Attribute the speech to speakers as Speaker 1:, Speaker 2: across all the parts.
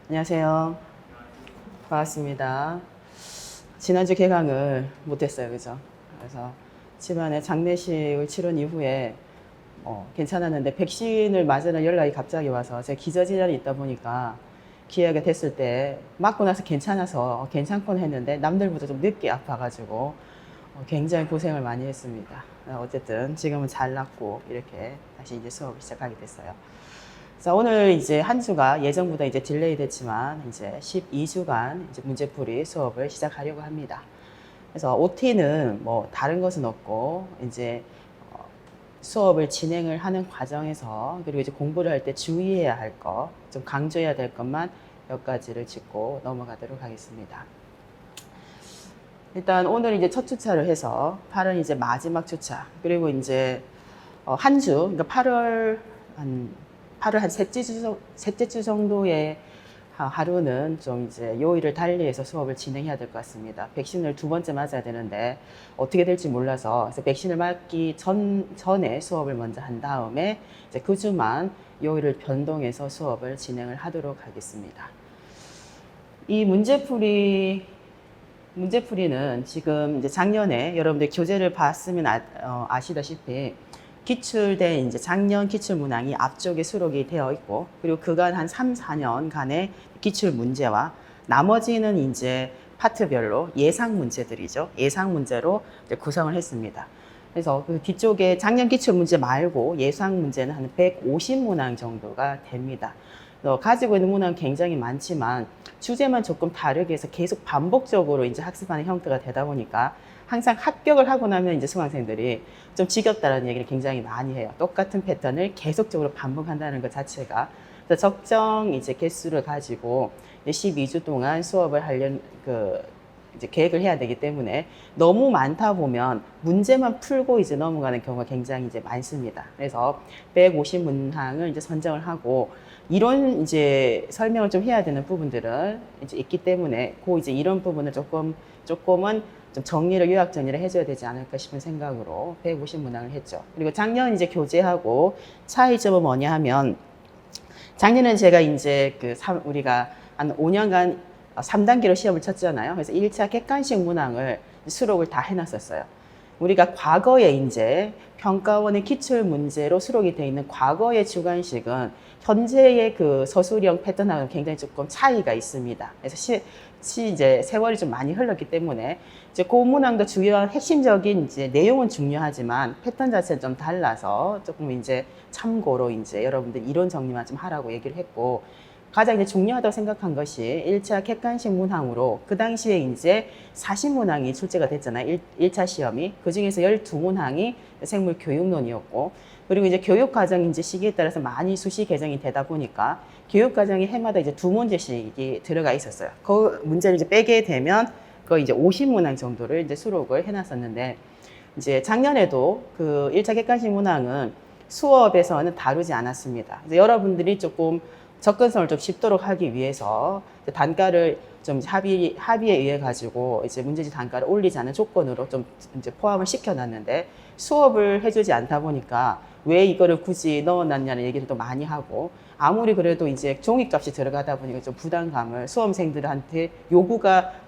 Speaker 1: 안녕하세요. 반갑습니다. 지난주 개강을 못했어요, 그죠? 그래서 집안에 장례식을 치른 이후에 괜찮았는데 백신을 맞으는 연락이 갑자기 와서 제가 기저질환이 있다 보니까 기회가 됐을 때 맞고 나서 괜찮아서 괜찮곤 했는데 남들보다 좀 늦게 아파가지고 굉장히 고생을 많이 했습니다. 어쨌든 지금은 잘 낫고 이렇게 다시 이제 수업을 시작하게 됐어요. 자, 오늘 이제 한 주가 예정보다 이제 딜레이 됐지만 이제 12주간 이제 문제풀이 수업을 시작하려고 합니다. 그래서 OT는 뭐 다른 것은 없고 이제 수업을 진행을 하는 과정에서 그리고 이제 공부를 할 때 주의해야 할 것, 좀 강조해야 될 것만 몇 가지를 짚고 넘어가도록 하겠습니다. 일단 오늘 이제 첫 주차를 해서 8월 이제 마지막 주차, 그리고 이제 한 주, 그러니까 8월 한 셋째 주 정도의 하루는 좀 이제 요일을 달리해서 수업을 진행해야 될 것 같습니다. 백신을 2번째 맞아야 되는데 어떻게 될지 몰라서 그래서 백신을 맞기 전에 수업을 먼저 한 다음에 이제 그 주만 요일을 변동해서 수업을 진행을 하도록 하겠습니다. 이 문제풀이는 지금 이제 작년에 여러분들 교재를 봤으면 아시다시피 기출된 이제 작년 기출 문항이 앞쪽에 수록이 되어 있고, 그리고 그간 한 3, 4년간의 기출 문제와 나머지는 이제 파트별로 예상 문제들이죠. 예상 문제로 이제 구성을 했습니다. 그래서 그 뒤쪽에 작년 기출 문제 말고 예상 문제는 한 150문항 정도가 됩니다. 가지고 있는 문항은 굉장히 많지만 주제만 조금 다르게 해서 계속 반복적으로 이제 학습하는 형태가 되다 보니까 항상 합격을 하고 나면 이제 수강생들이 좀 지겹다는 얘기를 굉장히 많이 해요. 똑같은 패턴을 계속적으로 반복한다는 것 자체가. 그래서 적정 이제 개수를 가지고 12주 동안 수업을 하려는 이제 계획을 해야 되기 때문에 너무 많다 보면 문제만 풀고 이제 넘어가는 경우가 굉장히 이제 많습니다. 그래서 150문항을 이제 선정을 하고 이런 이제 설명을 좀 해야 되는 부분들은 이제 있기 때문에 이제 이런 부분을 조금은 좀 요약 정리를 해줘야 되지 않을까 싶은 생각으로 150문항을 했죠. 그리고 작년 이제 교재하고 차이점은 뭐냐 하면, 작년엔 제가 이제 우리가 한 5년간 3단계로 시험을 쳤잖아요. 그래서 1차 객관식 문항을 수록을 다 해놨었어요. 우리가 과거에 이제 평가원의 기출 문제로 수록이 되어 있는 과거의 주관식은 현재의 그 서술형 패턴하고는 굉장히 조금 차이가 있습니다. 그래서 이제 세월이 좀 많이 흘렀기 때문에 이제 그 문항도 중요한 핵심적인 이제 내용은 중요하지만 패턴 자체는 좀 달라서 조금 이제 참고로 이제 여러분들 이론 정리만 좀 하라고 얘기를 했고, 가장 이제 중요하다고 생각한 것이 1차 객관식 문항으로 그 당시에 이제 40문항이 출제가 됐잖아요. 1차 시험이. 그 중에서 12문항이 생물 교육론이었고, 그리고 이제 교육과정 이제 시기에 따라서 많이 수시 개정이 되다 보니까 교육과정이 해마다 이제 2문제씩이 들어가 있었어요. 그 문제를 이제 빼게 되면 그 이제 50문항 정도를 이제 수록을 해놨었는데, 이제 작년에도 그 1차 객관식 문항은 수업에서는 다루지 않았습니다. 그래서 여러분들이 조금 접근성을 좀 쉽도록 하기 위해서 단가를 좀 합의에 의해 가지고 이제 문제지 단가를 올리지 않은 조건으로 좀 이제 포함을 시켜놨는데, 수업을 해주지 않다 보니까 왜 이거를 굳이 넣어놨냐는 얘기를 또 많이 하고, 아무리 그래도 이제 종이값이 들어가다 보니까 좀 부담감을 수험생들한테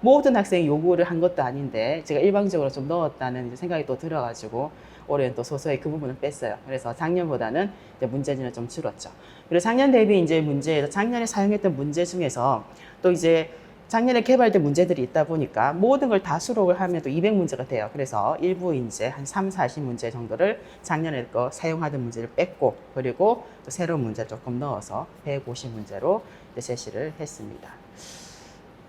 Speaker 1: 모든 학생이 요구를 한 것도 아닌데 제가 일방적으로 좀 넣었다는 생각이 또 들어가지고 올해는 또 소소히 그 부분을 뺐어요. 그래서 작년보다는 이제 문제지는 좀 줄었죠. 그리고 작년 대비 이제 작년에 사용했던 문제 중에서 또 이제 작년에 개발된 문제들이 있다 보니까 모든 걸 다 수록을 하면 또 200문제가 돼요. 그래서 일부 이제 한 3, 40문제 정도를 작년에 거 사용하던 문제를 뺐고, 그리고 또 새로운 문제 조금 넣어서 150문제로 제시를 했습니다.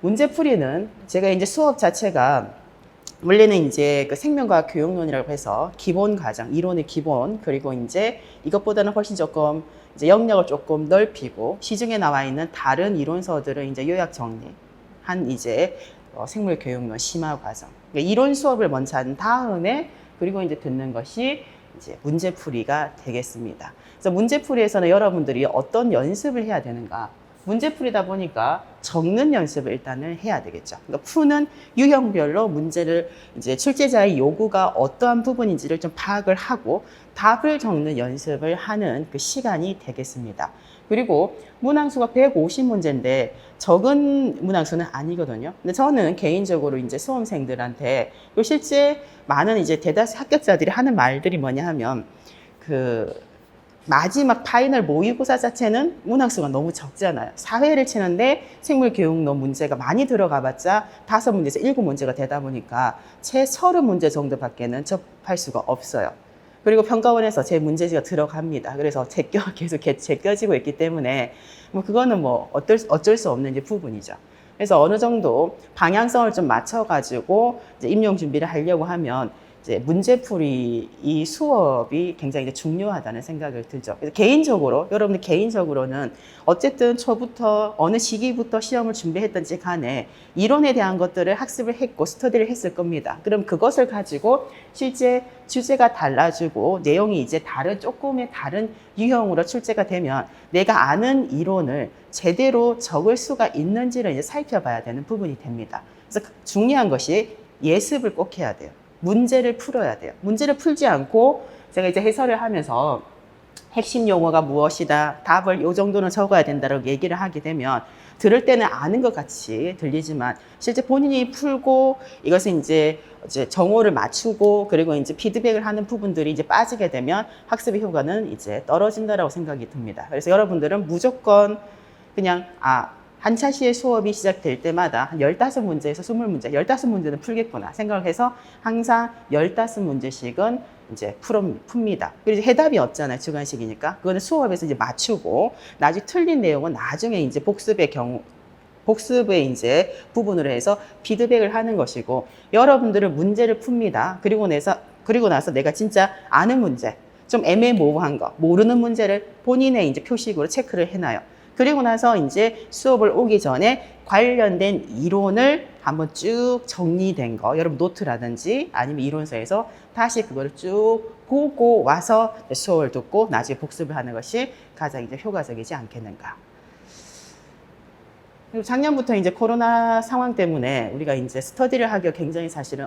Speaker 1: 문제풀이는 제가 이제 수업 자체가 원래는 이제 그 생명과학 교육론이라고 해서 기본 과정, 이론의 기본, 그리고 이제 이것보다는 훨씬 조금 이제 영역을 조금 넓히고 시중에 나와 있는 다른 이론서들을 이제 요약 정리한 이제 생물 교육론 심화 과정. 그러니까 이론 수업을 먼저 한 다음에 그리고 이제 듣는 것이 이제 문제풀이가 되겠습니다. 그래서 문제풀이에서는 여러분들이 어떤 연습을 해야 되는가? 문제풀이다 보니까 적는 연습을 일단은 해야 되겠죠. 그러니까 푸는 유형별로 문제를 이제 출제자의 요구가 어떠한 부분인지를 좀 파악을 하고 답을 적는 연습을 하는 그 시간이 되겠습니다. 그리고 문항수가 150문제인데 적은 문항수는 아니거든요. 근데 저는 개인적으로 이제 수험생들한테 그리고 실제 많은 이제 대다수 합격자들이 하는 말들이 뭐냐 하면 그 마지막 파이널 모의고사 자체는 문항수가 너무 적잖아요. 사회를 치는데 생물교육론 문제가 많이 들어가봤자 5문제에서 7문제가 되다 보니까 채 30문제 정도밖에는 접할 수가 없어요. 그리고 평가원에서 제 문제지가 들어갑니다. 그래서 계속 제껴지고 있기 때문에 뭐 그거는 뭐 어쩔 수 없는 이제 부분이죠. 그래서 어느 정도 방향성을 좀 맞춰가지고 이제 임용 준비를 하려고 하면 이제 문제풀이 이 수업이 굉장히 이제 중요하다는 생각을 들죠. 그래서 개인적으로 여러분들 개인적으로는 어쨌든 초부터 어느 시기부터 시험을 준비했던지 간에 이론에 대한 것들을 학습을 했고 스터디를 했을 겁니다. 그럼 그것을 가지고 실제 주제가 달라지고 내용이 이제 조금의 다른 유형으로 출제가 되면 내가 아는 이론을 제대로 적을 수가 있는지를 이제 살펴봐야 되는 부분이 됩니다. 그래서 중요한 것이 예습을 꼭 해야 돼요. 문제를 풀어야 돼요. 문제를 풀지 않고 제가 이제 해설을 하면서 핵심 용어가 무엇이다, 답을 이 정도는 적어야 된다라고 얘기를 하게 되면 들을 때는 아는 것 같이 들리지만 실제 본인이 풀고 이것을 이제 정오를 맞추고 그리고 이제 피드백을 하는 부분들이 이제 빠지게 되면 학습의 효과는 이제 떨어진다라고 생각이 듭니다. 그래서 여러분들은 무조건 그냥 한 차시의 수업이 시작될 때마다 한 15문제에서 20문제, 15문제는 풀겠구나 생각을 해서 항상 15문제씩은 이제 풉니다. 그리고 해답이 없잖아요. 주관식이니까. 그거는 수업에서 이제 맞추고, 나중에 틀린 내용은 나중에 이제 복습의 이제 부분으로 해서 피드백을 하는 것이고, 여러분들은 문제를 풉니다. 그리고 나서 내가 진짜 아는 문제, 좀 애매모호한 거, 모르는 문제를 본인의 이제 표식으로 체크를 해놔요. 그리고 나서 이제 수업을 오기 전에 관련된 이론을 한번 쭉 정리된 거, 여러분 노트라든지 아니면 이론서에서 다시 그걸 쭉 보고 와서 수업을 듣고 나중에 복습을 하는 것이 가장 이제 효과적이지 않겠는가. 그리고 작년부터 이제 코로나 상황 때문에 우리가 이제 스터디를 하기가 굉장히 사실은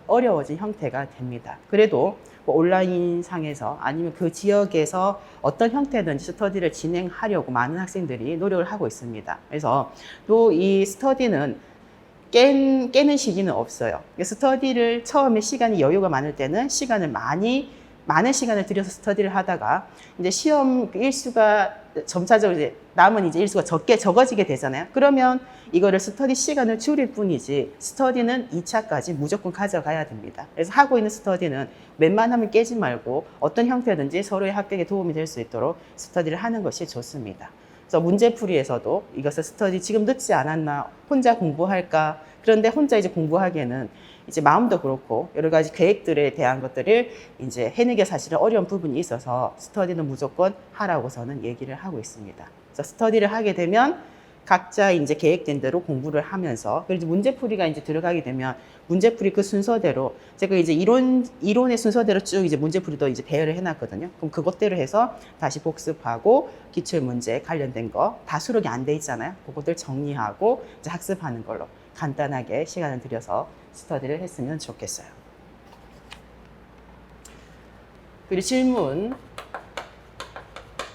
Speaker 1: 어려워진 형태가 됩니다. 그래도 뭐 온라인 상에서 아니면 그 지역에서 어떤 형태든지 스터디를 진행하려고 많은 학생들이 노력을 하고 있습니다. 그래서 또 이 스터디는 깨는 시기는 없어요. 스터디를 처음에 시간이 여유가 많을 때는 많은 시간을 들여서 스터디를 하다가 이제 시험 일수가 점차적으로 이제 남은 이제 일수가 적어지게 되잖아요. 그러면 이거를 스터디 시간을 줄일 뿐이지 스터디는 2차까지 무조건 가져가야 됩니다. 그래서 하고 있는 스터디는 웬만하면 깨지 말고 어떤 형태든지 서로의 합격에 도움이 될 수 있도록 스터디를 하는 것이 좋습니다. 그래서 문제풀이에서도 이것을 스터디 지금 늦지 않았나, 혼자 공부할까, 그런데 혼자 이제 공부하기에는 이제 마음도 그렇고 여러 가지 계획들에 대한 것들을 이제 해내기 사실은 어려운 부분이 있어서 스터디는 무조건 하라고 저는 얘기를 하고 있습니다. 그래서 스터디를 하게 되면 각자 이제 계획된 대로 공부를 하면서 그리고 문제풀이가 이제 들어가게 되면 문제풀이 그 순서대로 제가 이제 이론의 순서대로 쭉 이제 문제풀이도 이제 배열을 해놨거든요. 그럼 그것대로 해서 다시 복습하고 기출 문제 관련된 거 다 수록이 안 돼 있잖아요. 그것들 정리하고 이제 학습하는 걸로 간단하게 시간을 들여서 스터디를 했으면 좋겠어요. 그리고 질문.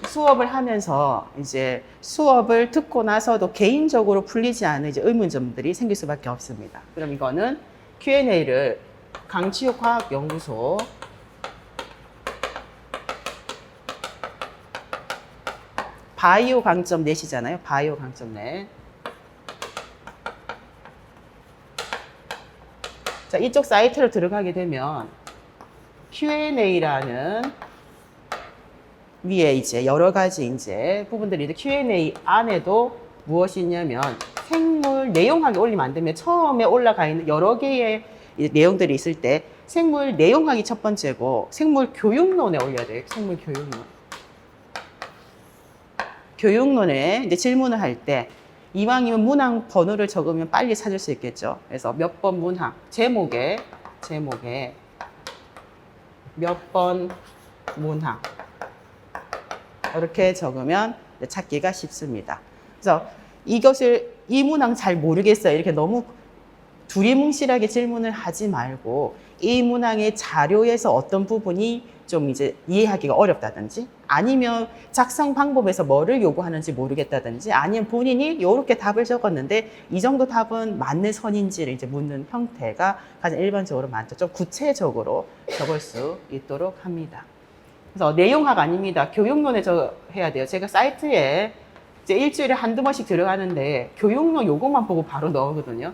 Speaker 1: 수업을 하면서 이제 수업을 듣고 나서도 개인적으로 풀리지 않은 이제 의문점들이 생길 수밖에 없습니다. 그럼 이거는 Q&A를 강치육과학연구소 바이오 강점 넷이잖아요. 바이오 강점 넷. 자, 이쪽 사이트로 들어가게 되면 Q&A라는 위에 이제 여러 가지 이제 부분들이 이제 Q&A 안에도 무엇이 있냐면 생물 내용학이 올리면 안 되면 처음에 올라가 있는 여러 개의 내용들이 있을 때 생물 내용학이 첫 번째고 생물 교육론에 올려야 돼요. 생물 교육론. 교육론에 이제 질문을 할 때 이왕이면 문항 번호를 적으면 빨리 찾을 수 있겠죠. 그래서 몇 번 문항, 제목에 몇 번 문항 이렇게 적으면 찾기가 쉽습니다. 그래서 이 문항 잘 모르겠어요. 이렇게 너무 두리뭉실하게 질문을 하지 말고 이 문항의 자료에서 어떤 부분이 좀 이제 이해하기가 어렵다든지 아니면 작성 방법에서 뭐를 요구하는지 모르겠다든지 아니면 본인이 이렇게 답을 적었는데 이 정도 답은 맞는 선인지를 이제 묻는 형태가 가장 일반적으로 많죠. 좀 구체적으로 적을 수 있도록 합니다. 그래서 내용학 아닙니다. 교육론에 해야 돼요. 제가 사이트에 이제 일주일에 한두 번씩 들어가는데 교육론 요것만 보고 바로 넣거든요.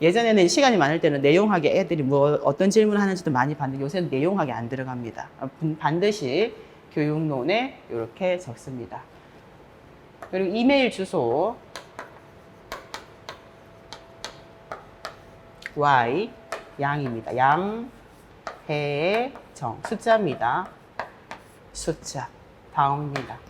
Speaker 1: 예전에는 시간이 많을 때는 내용학에 애들이 뭐 어떤 질문을 하는지도 많이 봤는데 요새는 내용학에 안 들어갑니다. 반드시 교육론에 이렇게 적습니다. 그리고 이메일 주소 Y 양입니다. 양, 해, 정 숫자입니다. 숫자 다음입니다.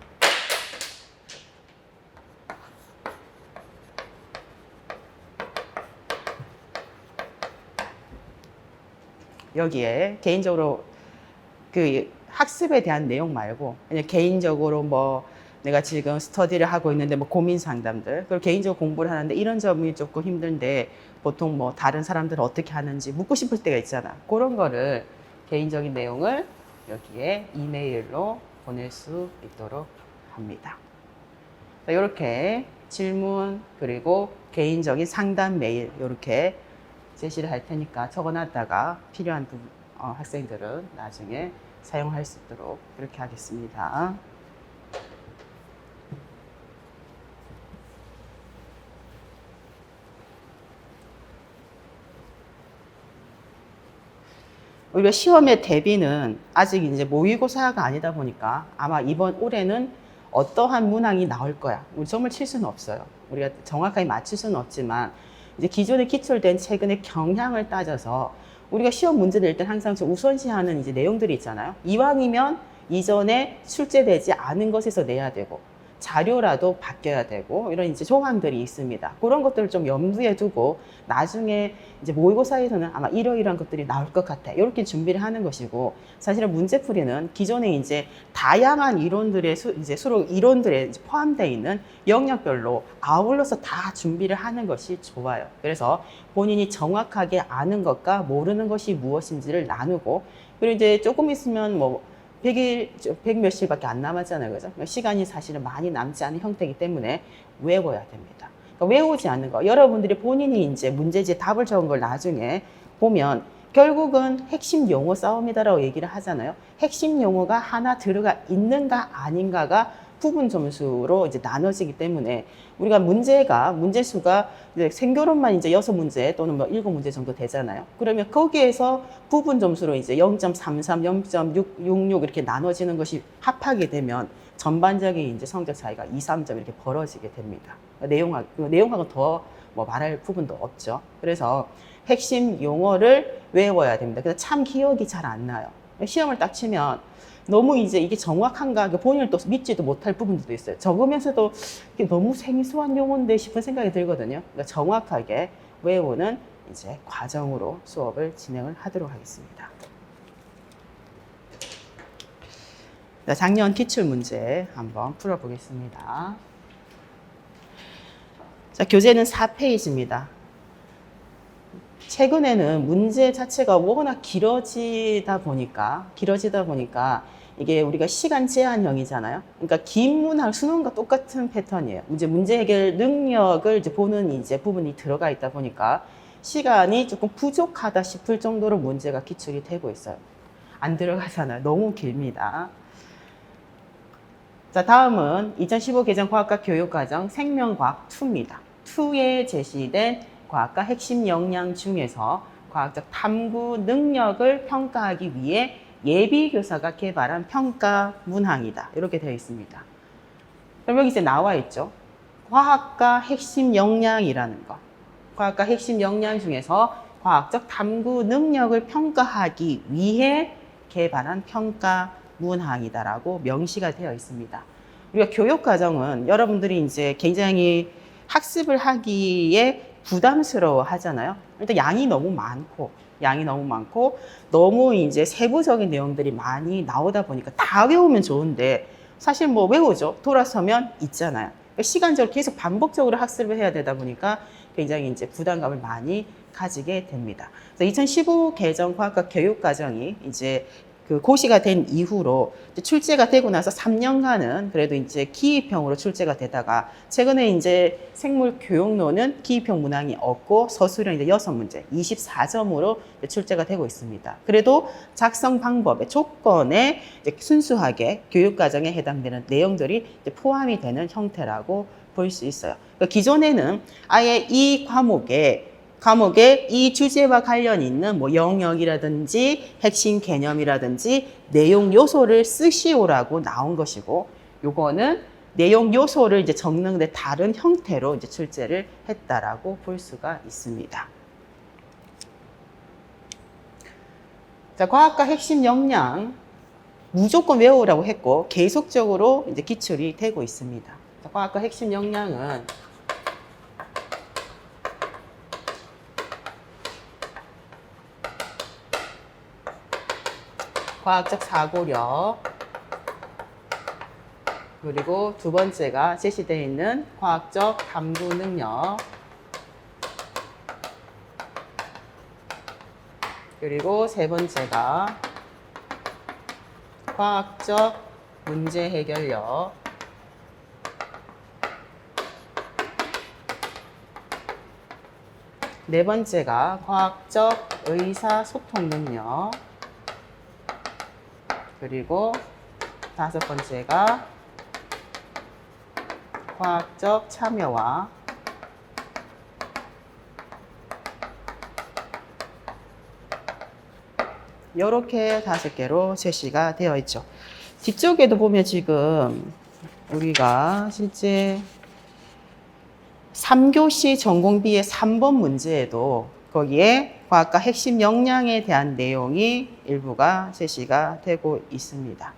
Speaker 1: 여기에 개인적으로 그 학습에 대한 내용 말고 그냥 개인적으로 뭐 내가 지금 스터디를 하고 있는데 뭐 고민 상담들 그리고 개인적으로 공부를 하는데 이런 점이 조금 힘든데 보통 뭐 다른 사람들은 어떻게 하는지 묻고 싶을 때가 있잖아. 그런 거를 개인적인 내용을 여기에 이메일로 보낼 수 있도록 합니다. 이렇게 질문 그리고 개인적인 상담 메일 이렇게 제시를 할 테니까 적어놨다가 필요한 학생들은 나중에 사용할 수 있도록 이렇게 하겠습니다. 우리가 시험의 대비는 아직 이제 모의고사가 아니다 보니까 아마 이번 올해는 어떠한 문항이 나올 거야. 우리 점을 칠 수는 없어요. 우리가 정확하게 맞출 수는 없지만 이제 기존에 기출된 최근의 경향을 따져서 우리가 시험 문제 낼 때 항상 우선시하는 이제 내용들이 있잖아요. 이왕이면 이전에 출제되지 않은 것에서 내야 되고 자료라도 바뀌어야 되고 이런 이제 조항들이 있습니다. 그런 것들을 좀 염두에 두고 나중에 이제 모의고사에서는 아마 이러이러한 것들이 나올 것 같아. 이렇게 준비를 하는 것이고 사실은 문제풀이는 기존에 이제 다양한 이론들의 이제 수록 이론들에 이제 포함되어 있는 영역별로 아울러서 다 준비를 하는 것이 좋아요. 그래서 본인이 정확하게 아는 것과 모르는 것이 무엇인지를 나누고 그리고 이제 조금 있으면 뭐 100 몇일밖에 안 남았잖아요. 그죠? 시간이 사실은 많이 남지 않은 형태이기 때문에 외워야 됩니다. 그러니까 외우지 않는 거. 여러분들이 본인이 이제 문제지에 답을 적은 걸 나중에 보면 결국은 핵심 용어 싸움이다라고 얘기를 하잖아요. 핵심 용어가 하나 들어가 있는가 아닌가가 부분 점수로 이제 나눠지기 때문에 우리가 문제수가 이제 생교론만 이제 6문제 또는 뭐 7문제 정도 되잖아요. 그러면 거기에서 부분 점수로 이제 0.33, 0.666 이렇게 나눠지는 것이 합하게 되면 전반적인 이제 성적 차이가 2, 3점 이렇게 벌어지게 됩니다. 내용학은 더 뭐 말할 부분도 없죠. 그래서 핵심 용어를 외워야 됩니다. 근데 참 기억이 잘 안 나요. 시험을 딱 치면 너무 이제 이게 정확한가 본인을 또 믿지도 못할 부분들도 있어요. 적으면서도 이게 너무 생소한 용어인데 싶은 생각이 들거든요. 그러니까 정확하게 외우는 이제 과정으로 수업을 진행을 하도록 하겠습니다. 작년 기출 문제 한번 풀어보겠습니다. 자, 교재는 4페이지입니다. 최근에는 문제 자체가 워낙 길어지다 보니까 이게 우리가 시간 제한형이잖아요. 그러니까 긴 문항 수능과 똑같은 패턴이에요. 이제 문제 해결 능력을 이제 보는 이제 부분이 들어가 있다 보니까 시간이 조금 부족하다 싶을 정도로 문제가 기출이 되고 있어요. 안 들어가잖아요. 너무 길습니다. 자, 다음은 2015 개정 과학과 교육과정 생명과학 2입니다. 2에 제시된 과학과 핵심 역량 중에서 과학적 탐구 능력을 평가하기 위해 예비교사가 개발한 평가 문항이다. 이렇게 되어 있습니다. 그럼 여기 이제 나와 있죠. 과학과 핵심 역량이라는 거. 과학과 핵심 역량 중에서 과학적 탐구 능력을 평가하기 위해 개발한 평가 문항이다라고 명시가 되어 있습니다. 우리가 교육과정은 여러분들이 이제 굉장히 학습을 하기에 부담스러워 하잖아요. 일단 양이 너무 많고 너무 이제 세부적인 내용들이 많이 나오다 보니까 다 외우면 좋은데 사실 뭐 외우죠. 돌아서면 있잖아요. 그러니까 시간적으로 계속 반복적으로 학습을 해야 되다 보니까 굉장히 이제 부담감을 많이 가지게 됩니다. 그래서 2015 개정 과학과 교육과정이 이제 그 고시가 된 이후로 출제가 되고 나서 3년간은 그래도 이제 기입형으로 출제가 되다가 최근에 이제 생물 교육론은 기입형 문항이 없고 서술형 이제 6문제 24점으로 출제가 되고 있습니다. 그래도 작성 방법의 조건에 이제 순수하게 교육과정에 해당되는 내용들이 이제 포함이 되는 형태라고 볼 수 있어요. 그러니까 기존에는 아예 이 과목에 이 주제와 관련 있는 뭐 영역이라든지 핵심 개념이라든지 내용 요소를 쓰시오라고 나온 것이고, 요거는 내용 요소를 이제 적는데 다른 형태로 이제 출제를 했다라고 볼 수가 있습니다. 자, 과학과 핵심 역량 무조건 외우라고 했고 계속적으로 이제 기출이 되고 있습니다. 자, 과학과 핵심 역량은 과학적 사고력, 그리고 두 번째가 제시되어 있는 과학적 탐구 능력, 그리고 세 번째가 과학적 문제 해결력, 네 번째가 과학적 의사소통 능력, 그리고 다섯 번째가 과학적 참여와 이렇게 5개로 제시가 되어 있죠. 뒤쪽에도 보면 지금 우리가 실제 3교시 전공비의 3번 문제에도 거기에 과학과 핵심 역량에 대한 내용이 일부가 제시가 되고 있습니다.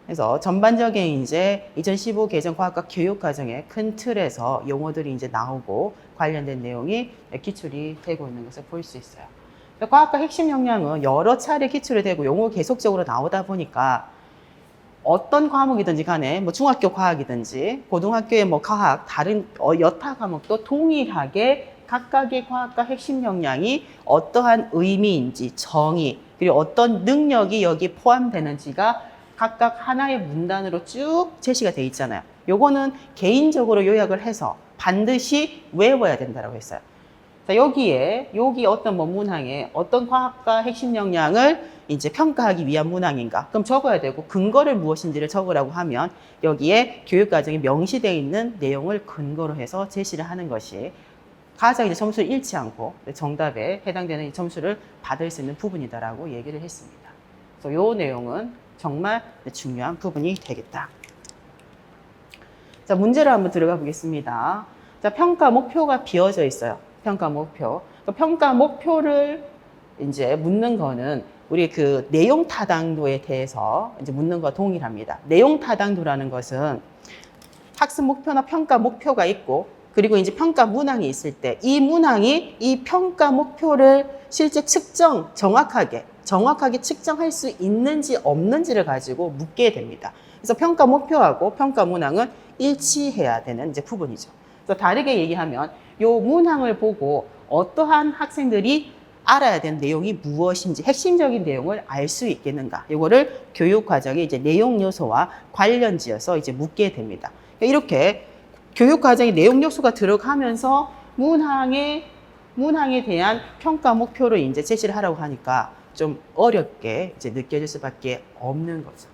Speaker 1: 그래서 전반적인 이제 2015 개정 과학과 교육과정의 큰 틀에서 용어들이 이제 나오고 관련된 내용이 기출이 되고 있는 것을 볼 수 있어요. 과학과 핵심 역량은 여러 차례 기출이 되고 용어 계속적으로 나오다 보니까 어떤 과목이든지 간에 뭐 중학교 과학이든지 고등학교의 뭐 과학 다른 여타 과목도 동일하게 각각의 과학과 핵심 역량이 어떠한 의미인지 정의 그리고 어떤 능력이 여기 포함되는지가 각각 하나의 문단으로 쭉 제시가 돼 있잖아요. 요거는 개인적으로 요약을 해서 반드시 외워야 된다고 했어요. 자, 여기 어떤 문항에 어떤 과학과 핵심 역량을 이제 평가하기 위한 문항인가? 그럼 적어야 되고 근거를 무엇인지를 적으라고 하면 여기에 교육과정에 명시되어 있는 내용을 근거로 해서 제시를 하는 것이 가장 이제 점수를 잃지 않고 정답에 해당되는 점수를 받을 수 있는 부분이다라고 얘기를 했습니다. 그래서 이 내용은 정말 중요한 부분이 되겠다. 자, 문제를 한번 들어가 보겠습니다. 자, 평가 목표가 비어져 있어요. 평가 목표. 평가 목표를 이제 묻는 거는 우리 그 내용 타당도에 대해서 이제 묻는 거와 동일합니다. 내용 타당도라는 것은 학습 목표나 평가 목표가 있고 그리고 이제 평가 문항이 있을 때 이 문항이 이 평가 목표를 실제 정확하게 측정할 수 있는지 없는지를 가지고 묻게 됩니다. 그래서 평가 목표하고 평가 문항은 일치해야 되는 이제 부분이죠. 그래서 다르게 얘기하면 이 문항을 보고 어떠한 학생들이 알아야 되는 내용이 무엇인지 핵심적인 내용을 알 수 있겠는가. 이거를 교육 과정의 이제 내용 요소와 관련지어서 이제 묻게 됩니다. 이렇게 교육 과정의 내용 요소가 들어가면서 문항에 대한 평가 목표를 이제 제시를 하라고 하니까 좀 어렵게 이제 느껴질 수밖에 없는 거죠.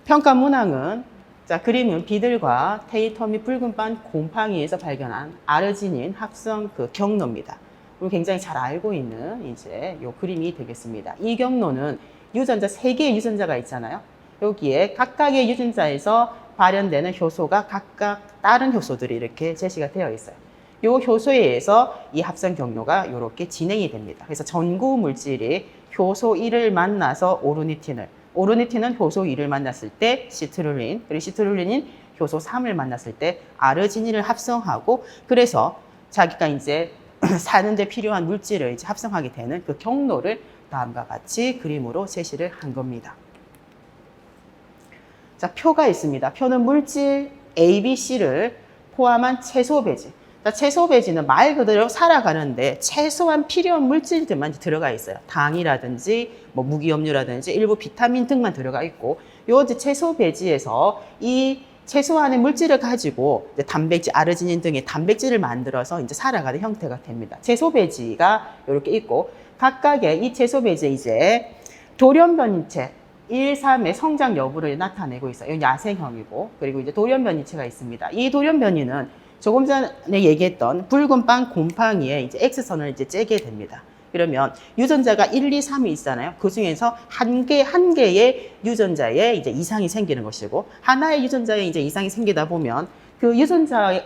Speaker 1: 평가 문항은 자, 그림은 비들과 테이터 및 붉은반 곰팡이에서 발견한 아르지닌 합성 그 경로입니다. 그리고 굉장히 잘 알고 있는 이제 요 그림이 되겠습니다. 이 경로는 유전자 3개의 유전자가 있잖아요. 여기에 각각의 유전자에서 발현되는 효소가 각각 다른 효소들이 이렇게 제시가 되어 있어요. 이 효소에 의해서 이 합성 경로가 이렇게 진행이 됩니다. 그래서 전구 물질이 효소 1을 만나서 오르니틴은 효소 2를 만났을 때 시트룰린, 그리고 시트룰린인 효소 3을 만났을 때 아르지닌을 합성하고 그래서 자기가 이제 사는 데 필요한 물질을 이제 합성하게 되는 그 경로를 다음과 같이 그림으로 제시를 한 겁니다. 자, 표가 있습니다. 표는 물질 A, B, C를 포함한 채소 배지. 채소 배지는 말 그대로 살아가는데 최소한 필요한 물질들만 들어가 있어요. 당이라든지 뭐 무기염료라든지 일부 비타민 등만 들어가 있고, 요 채소 배지에서 이 채소 안에 물질을 가지고 이제 단백질, 아르지닌 등의 단백질을 만들어서 이제 살아가는 형태가 됩니다. 채소 배지가 이렇게 있고, 각각의 이 채소 배지에 이제 돌연변이체 1, 3의 성장 여부를 나타내고 있어요. 이건 야생형이고, 그리고 이제 돌연변이체가 있습니다. 이 돌연변이는 조금 전에 얘기했던 붉은 빵 곰팡이에 이제 X선을 이제 째게 됩니다. 그러면 유전자가 1, 2, 3이 있잖아요. 그 중에서 한 개의 유전자에 이제 이상이 생기는 것이고, 하나의 유전자에 이제 이상이 생기다 보면 그 유전자에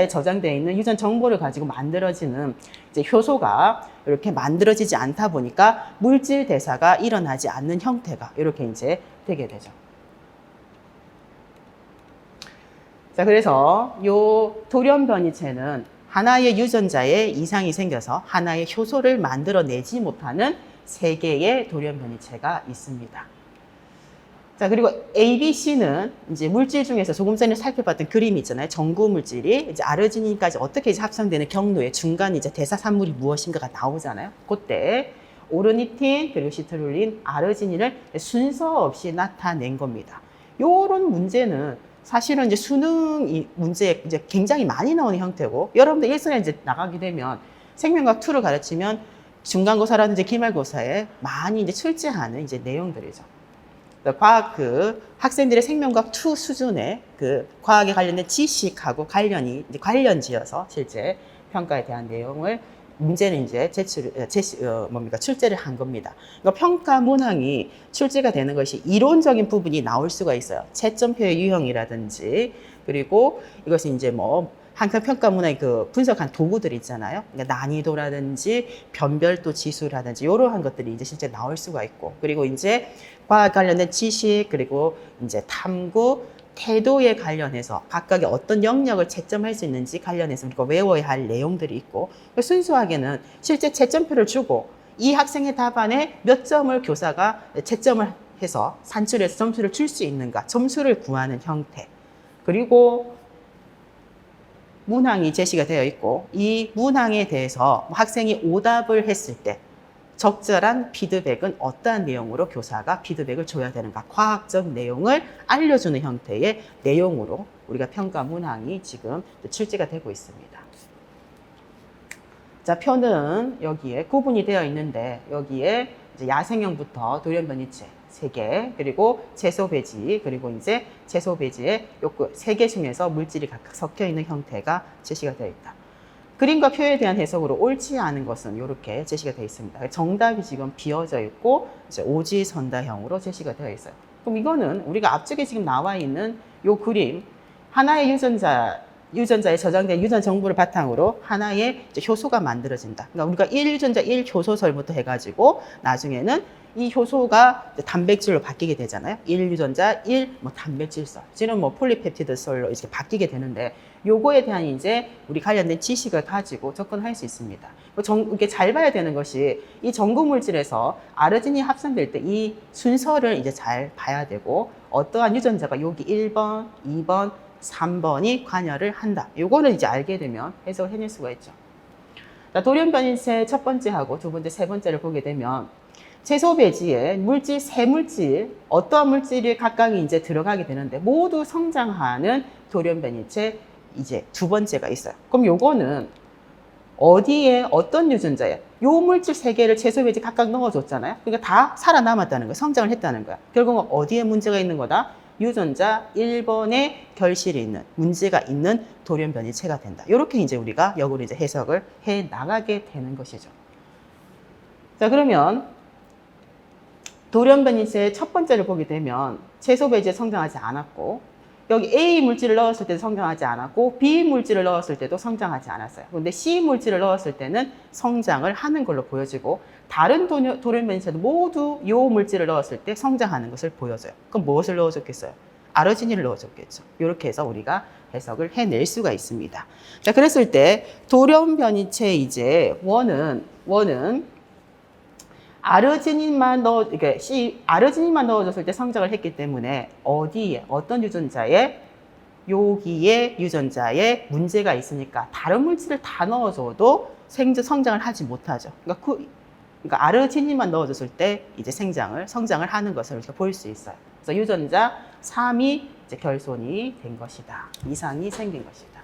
Speaker 1: 저장되어 있는 유전 정보를 가지고 만들어지는 이제 효소가 이렇게 만들어지지 않다 보니까 물질 대사가 일어나지 않는 형태가 이렇게 이제 되게 되죠. 자, 그래서 요 돌연변이체는 하나의 유전자에 이상이 생겨서 하나의 효소를 만들어내지 못하는 3개의 돌연변이체가 있습니다. 자, 그리고 A, B, C는 이제 물질 중에서 조금 전에 살펴봤던 그림이 있잖아요. 전구 물질이 이제 아르지닌까지 어떻게 이제 합성되는 경로에 중간 이제 대사 산물이 무엇인가가 나오잖아요. 그때 오르니틴 그리고 시트룰린, 아르지닌을 순서 없이 나타낸 겁니다. 요런 문제는 사실은 이제 수능 문제에 이제 굉장히 많이 나오는 형태고, 여러분들 일선에 이제 나가게 되면 생명과학 2를 가르치면 중간고사라든지 기말고사에 많이 이제 출제하는 이제 내용들이죠. 과학 학생들의 생명과학 2 수준의 과학에 관련된 지식하고 관련지어서 실제 평가에 대한 내용을 문제는 이제 출제를 한 겁니다. 그러니까 평가 문항이 출제가 되는 것이 이론적인 부분이 나올 수가 있어요. 채점표의 유형이라든지, 그리고 이것이 이제 뭐 항상 평가 문항의 분석한 도구들 있잖아요. 그러니까 난이도라든지 변별도 지수라든지 이러한 것들이 이제 실제 나올 수가 있고, 그리고 이제 과학 관련된 지식, 그리고 이제 탐구, 태도에 관련해서 각각의 어떤 영역을 채점할 수 있는지 관련해서 우리가 외워야 할 내용들이 있고, 순수하게는 실제 채점표를 주고 이 학생의 답안에 몇 점을 교사가 채점을 해서 산출해서 점수를 줄 수 있는가, 점수를 구하는 형태, 그리고 문항이 제시가 되어 있고, 이 문항에 대해서 학생이 오답을 했을 때 적절한 피드백은 어떠한 내용으로 교사가 피드백을 줘야 되는가, 과학적 내용을 알려주는 형태의 내용으로 우리가 평가 문항이 지금 출제가 되고 있습니다. 자, 표는 여기에 구분이 되어 있는데, 여기에 이제 야생형부터 돌연변이체 3개, 그리고 채소 배지, 그리고 이제 채소 배지의 요 3개 중에서 물질이 각각 섞여 있는 형태가 제시가 되어 있다. 그림과 표에 대한 해석으로 옳지 않은 것은 이렇게 제시가 되어 있습니다. 정답이 지금 비어져 있고 이제 오지선다형으로 제시가 되어 있어요. 그럼 이거는 우리가 앞쪽에 지금 나와 있는 이 그림, 하나의 유전자에 저장된 유전 정보를 바탕으로 하나의 이제 효소가 만들어진다. 그러니까 우리가 1유전자 1효소설부터 해가지고 나중에는 이 효소가 단백질로 바뀌게 되잖아요. 1유전자 1 단백질설, 지금 폴리펩티드설로 이렇게 바뀌게 되는데, 요거에 대한 이제 우리 관련된 지식을 가지고 접근할 수 있습니다. 이렇게 잘 봐야 되는 것이, 이 전구 물질에서 아르지닌이 합성될 때 이 순서를 이제 잘 봐야 되고, 어떠한 유전자가 여기 1번, 2번, 3번이 관여를 한다. 요거는 이제 알게 되면 해석을 해낼 수가 있죠. 돌연변이체 첫 번째하고 두 번째, 세 번째를 보게 되면 채소 배지에 물질, 세 물질, 어떠한 물질이 각각이 이제 들어가게 되는데 모두 성장하는 돌연변이체 이제 두 번째가 있어요. 그럼 요거는 어디에 어떤 유전자에 요 물질 3개를 채소 배지 각각 넣어줬잖아요. 그러니까 다 살아남았다는 거야. 성장을 했다는 거야. 결국은 어디에 문제가 있는 거다? 유전자 1번에 결실이 있는, 문제가 있는 돌연변이체가 된다. 이렇게 이제 우리가 역으로 이제 해석을 해 나가게 되는 것이죠. 자, 그러면 돌연변이체의 첫 번째를 보게 되면 채소 배지에 성장하지 않았고, 여기 A 물질을 넣었을 때도 성장하지 않았고, B 물질을 넣었을 때도 성장하지 않았어요. 그런데 C 물질을 넣었을 때는 성장을 하는 걸로 보여지고, 다른 돌연변이체도 모두 이 물질을 넣었을 때 성장하는 것을 보여줘요. 그럼 무엇을 넣어줬겠어요? 아르지닌을 넣어줬겠죠. 이렇게 해서 우리가 해석을 해낼 수가 있습니다. 자, 그랬을 때 돌연변이체 이제 원은 아르지닌만 아르지닌만 넣어줬을 때 성장을 했기 때문에 어디에, 어떤 유전자에 여기에 유전자에 문제가 있으니까 다른 물질을 다 넣어줘도 성장을 하지 못하죠. 그러니까 아르지닌만 넣어줬을 때 이제 성장을 하는 것을 이렇게 볼 수 있어요. 그래서 유전자 3이 이제 결손이 된 것이다. 이상이 생긴 것이다.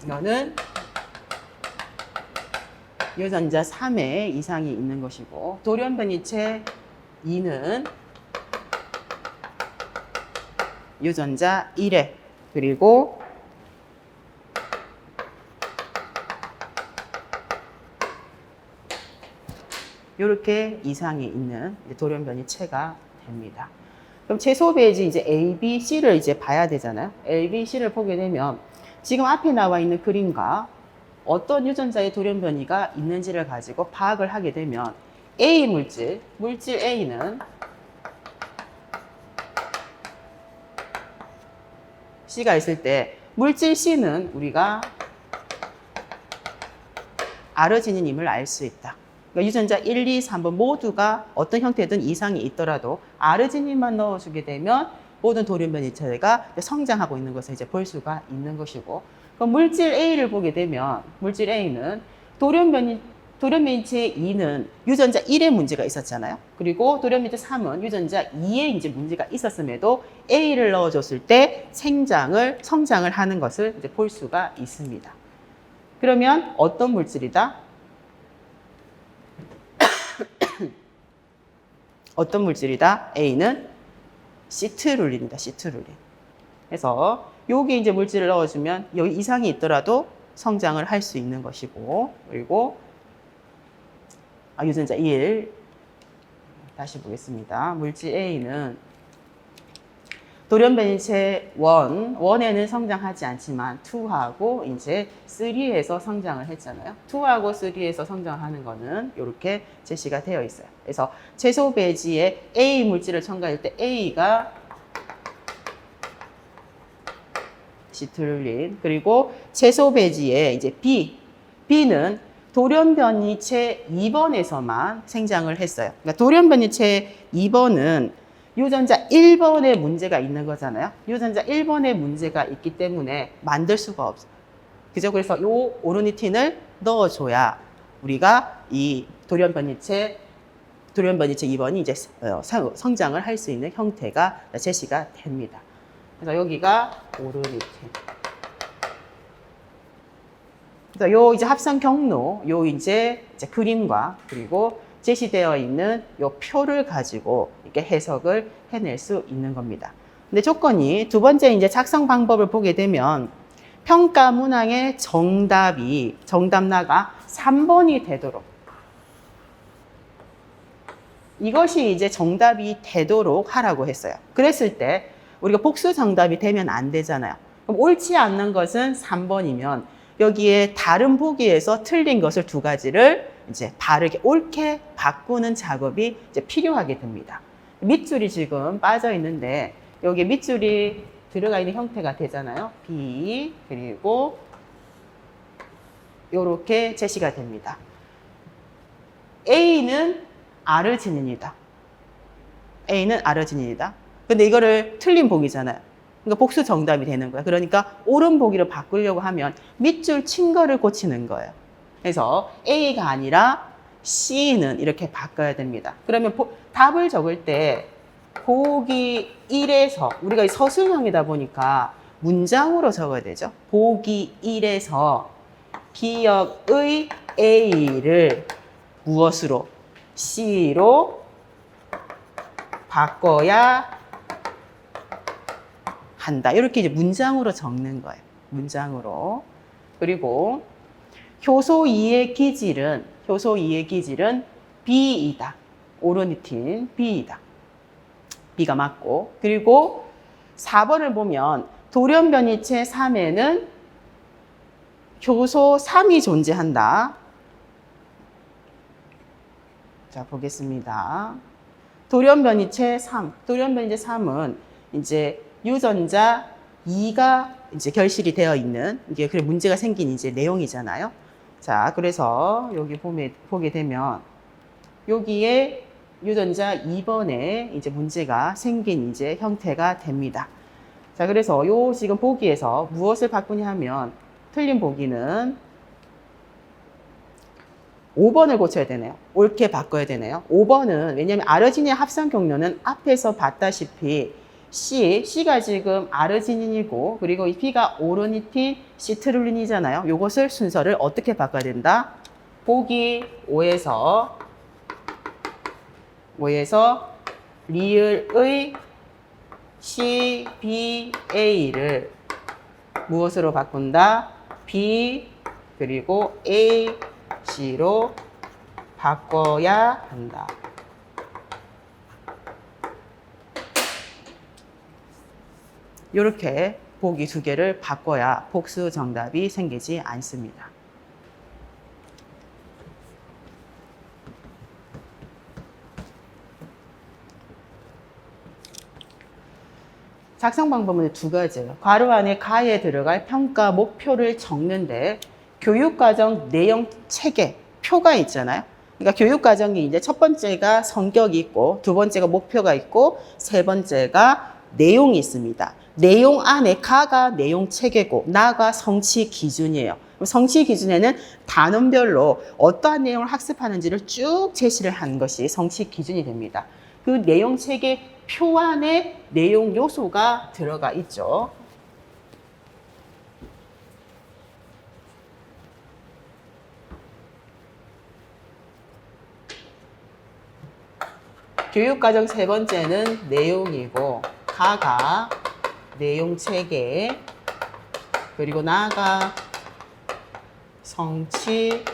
Speaker 1: 이거는 유전자 3에 이상이 있는 것이고, 돌연변이체 2는 유전자 1에, 그리고 이렇게 이상이 있는 돌연변이체가 됩니다. 그럼 채소 배지 이제 A, B, C를 이제 봐야 되잖아요. A, B, C를 보게 되면 지금 앞에 나와 있는 그림과 어떤 유전자의 돌연변이가 있는지를 가지고 파악을 하게 되면 A 물질 A는 C가 있을 때 물질 C는 우리가 아르지닌임을 알 수 있다. 그러니까 유전자 1, 2, 3번 모두가 어떤 형태든 이상이 있더라도 아르지닌만 넣어주게 되면 모든 돌연변이체가 성장하고 있는 것을 이제 볼 수가 있는 것이고, 그럼 물질 A를 보게 되면 물질 A는 돌연변이체 2는 유전자 1에 문제가 있었잖아요. 그리고 돌연변이체 3은 유전자 2에 이제 문제가 있었음에도 A를 넣어줬을 때 성장을 하는 것을 이제 볼 수가 있습니다. 그러면 어떤 물질이다? 어떤 물질이다? A는 시트룰린이다. 시트룰린. 그래서 여기 이제 물질을 넣어주면 여기 이상이 있더라도 성장을 할 수 있는 것이고, 그리고 유전자 1 다시 보겠습니다. 물질 A는 돌연변이체 1에는 성장하지 않지만 2하고 이제 3에서 성장을 했잖아요. 2하고 3에서 성장하는 거는 이렇게 제시가 되어 있어요. 그래서 채소 배지에 A 물질을 첨가할 때 A가 시트룰린, 그리고 채소 배지에 이제 B는 돌연변이체 2번에서만 생장을 했어요. 그러니까 돌연변이체 2번은 유전자 1번에 문제가 있는 거잖아요. 유전자 1번에 문제가 있기 때문에 만들 수가 없어요. 그죠? 그래서 요 오르니틴을 넣어줘야 우리가 이 돌연변이체 2번이 이제 성장을 할 수 있는 형태가 제시가 됩니다. 그래서 여기가 오르니틴. 그래서 요 이제 합성 경로, 요 이제 그림과 그리고 제시되어 있는 요 표를 가지고 이렇게 해석을 해낼 수 있는 겁니다. 근데 조건이 두 번째 이제 작성 방법을 보게 되면 평가 문항의 정답나가 3번이 되도록, 이것이 이제 정답이 되도록 하라고 했어요. 그랬을 때 우리가 복수 정답이 되면 안 되잖아요. 그럼 옳지 않는 것은 3번이면 여기에 다른 보기에서 틀린 것을 두 가지를 이제 바르게 옳게 바꾸는 작업이 이제 필요하게 됩니다. 밑줄이 지금 빠져 있는데 여기 밑줄이 들어가 있는 형태가 되잖아요. B, 그리고 이렇게 제시가 됩니다. A는 아르지닌이다. A는 아르지닌이다. 근데 이거를 틀린 보기잖아요. 그러니까 복수 정답이 되는 거야. 그러니까 옳은 보기를 바꾸려고 하면 밑줄 친 거를 고치는 거예요. 그래서 A가 아니라 C는 이렇게 바꿔야 됩니다. 그러면 답을 적을 때 보기 1에서, 우리가 서술형이다 보니까 문장으로 적어야 되죠. 보기 1에서 기억의 A를 무엇으로? C로 바꿔야 한다. 이렇게 이제 문장으로 적는 거예요. 문장으로. 그리고 효소 2의 기질은 B이다. 오르니틴 B이다. B가 맞고, 그리고 4번을 보면 돌연변이체 3에는 효소 3이 존재한다. 자, 보겠습니다. 돌연변이체 3은 이제 유전자 2가 이제 결실이 되어 있는, 이게 그래 문제가 생긴 이제 내용이잖아요. 자, 그래서 여기 보게 되면 여기에 유전자 2번에 이제 문제가 생긴 이제 형태가 됩니다. 자, 그래서 요 지금 보기에서 무엇을 바꾸냐 하면 틀린 보기는 5번을 고쳐야 되네요. 옳게 바꿔야 되네요. 5번은 왜냐하면 아르지닌의 합성 경로는 앞에서 봤다시피 C가 지금 아르지닌이고 그리고 이 B가 오르니틴, 시트룰린이잖아요. 요것을 순서를 어떻게 바꿔야 된다? 보기 5에서 리을의 CBA를 무엇으로 바꾼다? B 그리고 A, C로 바꿔야 한다. 이렇게 보기 두 개를 바꿔야 복수 정답이 생기지 않습니다. 작성 방법은 두 가지예요. 괄호 안에 가에 들어갈 평가 목표를 적는데 교육과정 내용 체계, 표가 있잖아요. 그러니까 교육과정이 이제 첫 번째가 성격이 있고 두 번째가 목표가 있고 세 번째가 내용이 있습니다. 내용 안에 가가 내용 체계고 나가 성취 기준이에요. 성취 기준에는 단원별로 어떠한 내용을 학습하는지를 쭉 제시를 한 것이 성취 기준이 됩니다. 그 내용 체계 표 안에 내용 요소가 들어가 있죠. 교육과정 세 번째는 내용이고 가가 내용 체계 그리고 나가 성취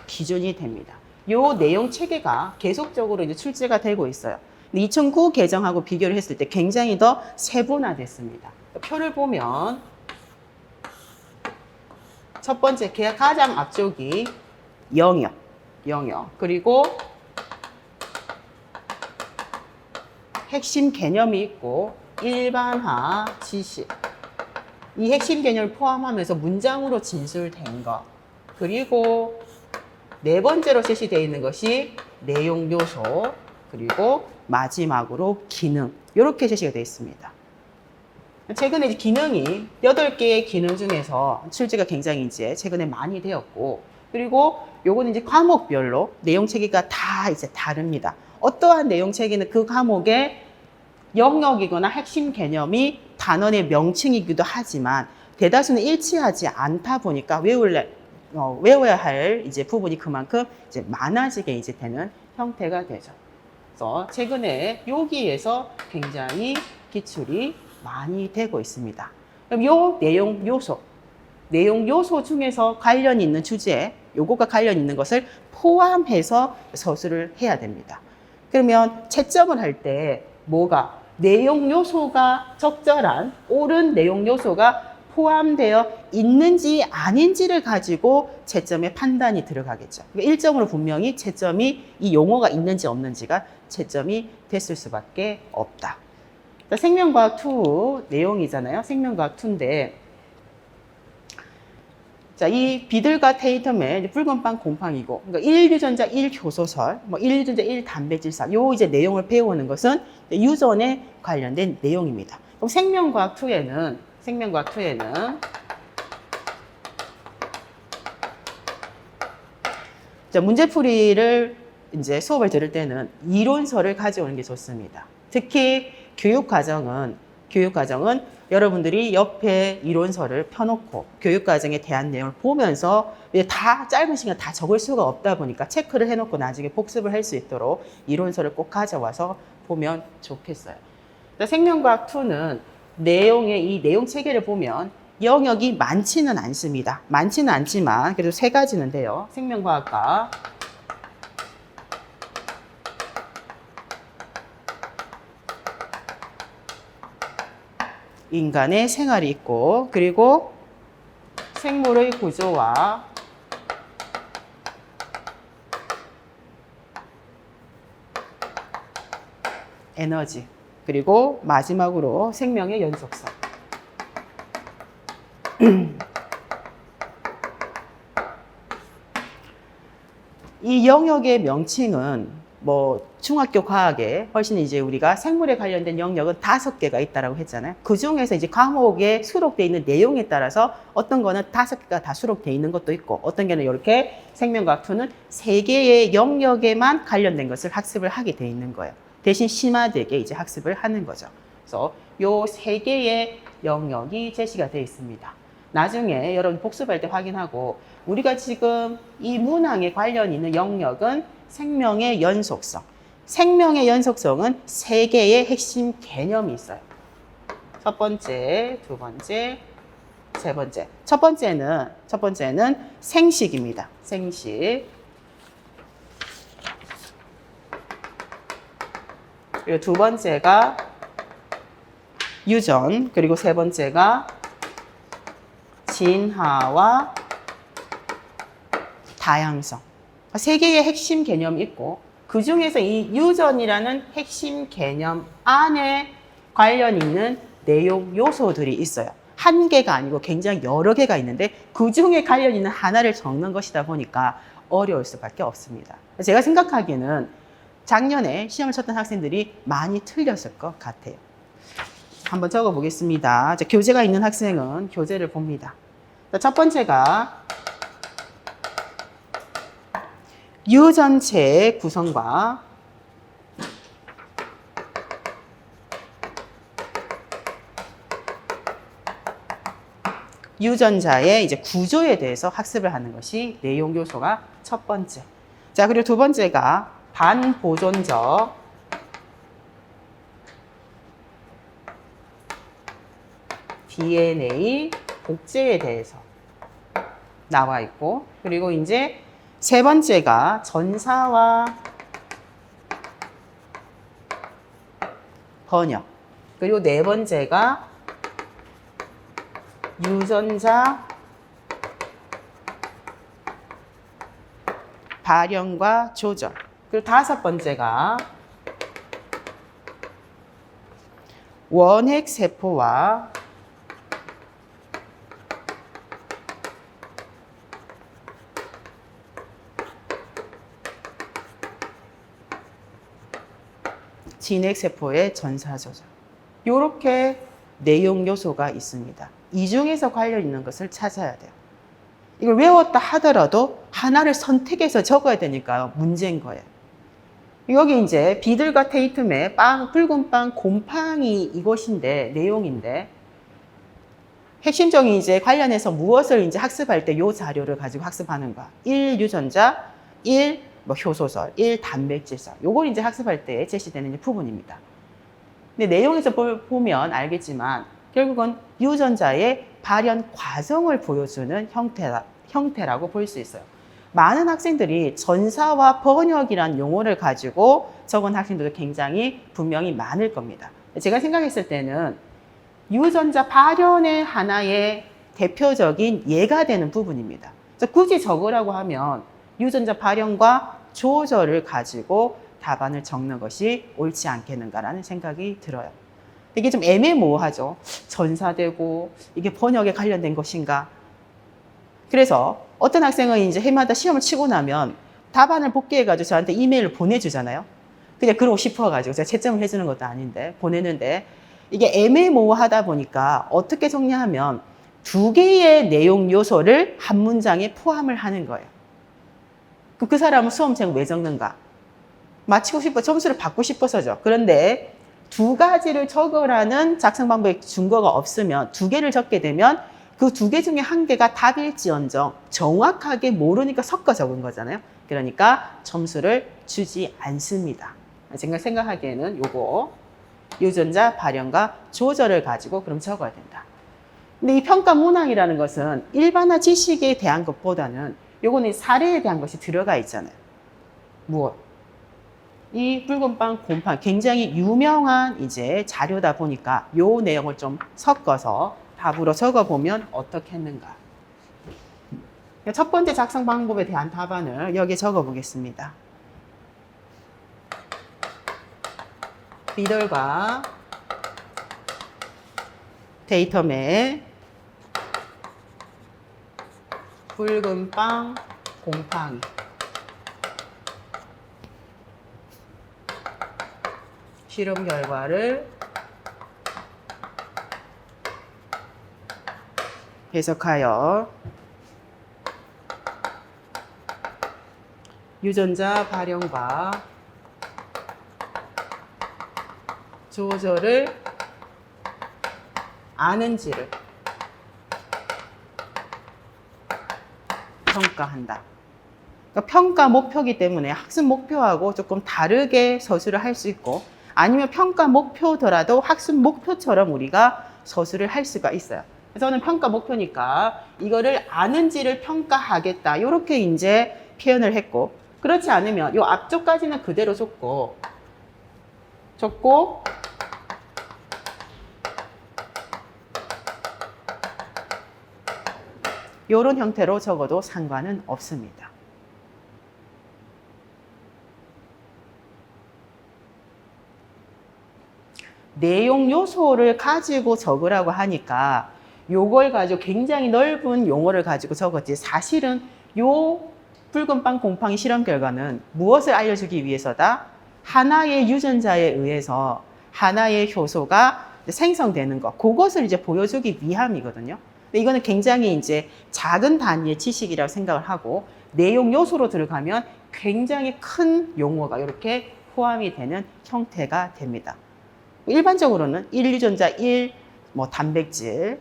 Speaker 1: 기준이 됩니다. 요 내용 체계가 계속적으로 이제 출제가 되고 있어요. 2009 개정하고 비교를 했을 때 굉장히 더 세분화됐습니다. 표를 보면 첫 번째 가장 앞쪽이 영역. 그리고 핵심 개념이 있고 일반화 지식. 이 핵심 개념을 포함하면서 문장으로 진술된 것. 그리고 네 번째로 제시되어 있는 것이 내용 요소, 그리고 마지막으로 기능. 이렇게 제시가 되어 있습니다. 최근에 기능이 8개의 기능 중에서 출제가 굉장히 이제 최근에 많이 되었고, 그리고 요거는 이제 과목별로 내용 체계가 다 이제 다릅니다. 어떠한 내용 체계는 그 과목의 영역이거나 핵심 개념이 단원의 명칭이기도 하지만 대다수는 일치하지 않다 보니까 외워야 할 이제 부분이 그만큼 이제 많아지게 이제 되는 형태가 되죠. 그래서 최근에 여기에서 굉장히 기출이 많이 되고 있습니다. 그럼 요 내용 요소 중에서 관련 있는 주제, 요거가 관련 있는 것을 포함해서 서술을 해야 됩니다. 그러면 채점을 할 때 뭐가 내용 요소가 적절한 옳은 내용 요소가 포함되어 있는지 아닌지를 가지고 채점의 판단이 들어가겠죠. 그러니까 일정으로 분명히 채점이 이 용어가 있는지 없는지가 채점이 됐을 수밖에 없다. 생명과학 2 내용이잖아요. 생명과학 2인데 자, 이 비들과 테이텀의 붉은 빵 곰팡이고, 그러니까 1유전자 1효소설, 1유전자 1단백질사, 요 이제 내용을 배우는 것은 유전에 관련된 내용입니다. 그럼 생명과학 2에는 자, 문제풀이를 이제 수업을 들을 때는 이론서를 가져오는 게 좋습니다. 특히 교육과정은 여러분들이 옆에 이론서를 펴놓고 교육과정에 대한 내용을 보면서 다 짧은 시간 다 적을 수가 없다 보니까 체크를 해놓고 나중에 복습을 할 수 있도록 이론서를 꼭 가져와서 보면 좋겠어요. 생명과학 2는 이 내용 체계를 보면 영역이 많지는 않습니다. 많지는 않지만 그래도 세 가지는 돼요. 생명과학과 인간의 생활이 있고, 그리고 생물의 구조와 에너지, 그리고 마지막으로 생명의 연속성. 이 영역의 명칭은 뭐 중학교 과학에 훨씬 이제 우리가 생물에 관련된 영역은 5개가 있다라고 했잖아요. 그 중에서 이제 과목에 수록되어 있는 내용에 따라서 어떤 거는 5개가 다 수록되어 있는 것도 있고 어떤 개는 이렇게 생명과학 2는 3개의 영역에만 관련된 것을 학습을 하게 돼 있는 거예요. 대신 심화되게 이제 학습을 하는 거죠. 그래서 요 3개의 영역이 제시가 되어 있습니다. 나중에 여러분 복습할 때 확인하고 우리가 지금 이 문항에 관련 있는 영역은 생명의 연속성. 생명의 연속성은 3개의 핵심 개념이 있어요. 첫 번째, 두 번째, 세 번째. 첫 번째는 생식입니다. 생식. 그리고 두 번째가 유전. 그리고 세 번째가 진화와 다양성. 3개의 핵심 개념이 있고 그 중에서 이 유전이라는 핵심 개념 안에 관련 있는 내용 요소들이 있어요. 한 개가 아니고 굉장히 여러 개가 있는데 그 중에 관련 있는 하나를 적는 것이다 보니까 어려울 수밖에 없습니다. 제가 생각하기에는 작년에 시험을 쳤던 학생들이 많이 틀렸을 것 같아요. 한번 적어 보겠습니다. 교재가 있는 학생은 교재를 봅니다. 첫 번째가 유전체의 구성과 유전자의 이제 구조에 대해서 학습을 하는 것이 내용 요소가 첫 번째. 자, 그리고 두 번째가 반보존적 DNA 복제에 대해서 나와 있고, 그리고 이제 세 번째가 전사와 번역, 그리고 네 번째가 유전자 발현과 조절, 그리고 다섯 번째가 원핵세포와 진핵세포의 전사조절. 이렇게 내용 요소가 있습니다. 이 중에서 관련 있는 것을 찾아야 돼요. 이걸 외웠다 하더라도 하나를 선택해서 적어야 되니까 문제인 거예요. 여기 이제 비들과 테이텀의 붉은 빵 곰팡이 이것인데, 내용인데, 핵심적인 이제 관련해서 무엇을 이제 학습할 때 이 자료를 가지고 학습하는 거야. 1 유전자, 1 효소설, 1 단백질설. 요걸 이제 학습할 때 제시되는 이제 부분입니다. 근데 내용에서 보면 알겠지만 결국은 유전자의 발현 과정을 보여주는 형태라고 볼 수 있어요. 많은 학생들이 전사와 번역이란 용어를 가지고 적은 학생들도 굉장히 분명히 많을 겁니다. 제가 생각했을 때는 유전자 발현의 하나의 대표적인 예가 되는 부분입니다. 굳이 적으라고 하면 유전자 발현과 조절을 가지고 답안을 적는 것이 옳지 않겠는가라는 생각이 들어요. 이게 좀 애매모호하죠. 전사되고 이게 번역에 관련된 것인가. 그래서 어떤 학생은 이제 해마다 시험을 치고 나면 답안을 복귀해가지고 저한테 이메일을 보내주잖아요. 그냥 그러고 싶어가지고 제가 채점을 해주는 것도 아닌데 보내는데 이게 애매모호하다 보니까 어떻게 정리하면 2개의 내용 요소를 한 문장에 포함을 하는 거예요. 그 사람은 수험생 왜 적는가? 마치고 싶어, 점수를 받고 싶어서죠. 그런데 2가지를 적으라는 작성 방법의 증거가 없으면 2개를 적게 되면 그 2개 중에 1개가 답일지언정 정확하게 모르니까 섞어 적은 거잖아요. 그러니까 점수를 주지 않습니다. 제가 생각하기에는 요거 유전자 발현과 조절을 가지고 그럼 적어야 된다. 근데 이 평가 문항이라는 것은 일반화 지식에 대한 것보다는 요거는 사례에 대한 것이 들어가 있잖아요. 무엇? 이 붉은 빵 곰팡이 굉장히 유명한 이제 자료다 보니까 요 내용을 좀 섞어서 답으로 적어보면 어떻게 했는가. 첫 번째 작성 방법에 대한 답안을 여기에 적어보겠습니다. 비들과 데이텀의 붉은 빵 곰팡이. 실험 결과를 해석하여 유전자 발현과 조절을 아는지를 평가한다. 그러니까 평가 목표이기 때문에 학습 목표하고 조금 다르게 서술을 할 수 있고, 아니면 평가 목표더라도 학습 목표처럼 우리가 서술을 할 수가 있어요. 그래서 저는 평가 목표니까 이거를 아는지를 평가하겠다, 이렇게 이제 표현을 했고, 그렇지 않으면 이 앞쪽까지는 그대로 줬고 이런 형태로 적어도 상관은 없습니다. 내용 요소를 가지고 적으라고 하니까 요걸 가지고 굉장히 넓은 용어를 가지고 적었지, 사실은 요 붉은 빵 곰팡이 실험 결과는 무엇을 알려주기 위해서다? 하나의 유전자에 의해서 하나의 효소가 생성되는 것, 그것을 이제 보여주기 위함이거든요. 근데 이거는 굉장히 이제 작은 단위의 지식이라고 생각을 하고, 내용 요소로 들어가면 굉장히 큰 용어가 이렇게 포함이 되는 형태가 됩니다. 일반적으로는 1유전자 1, 단백질,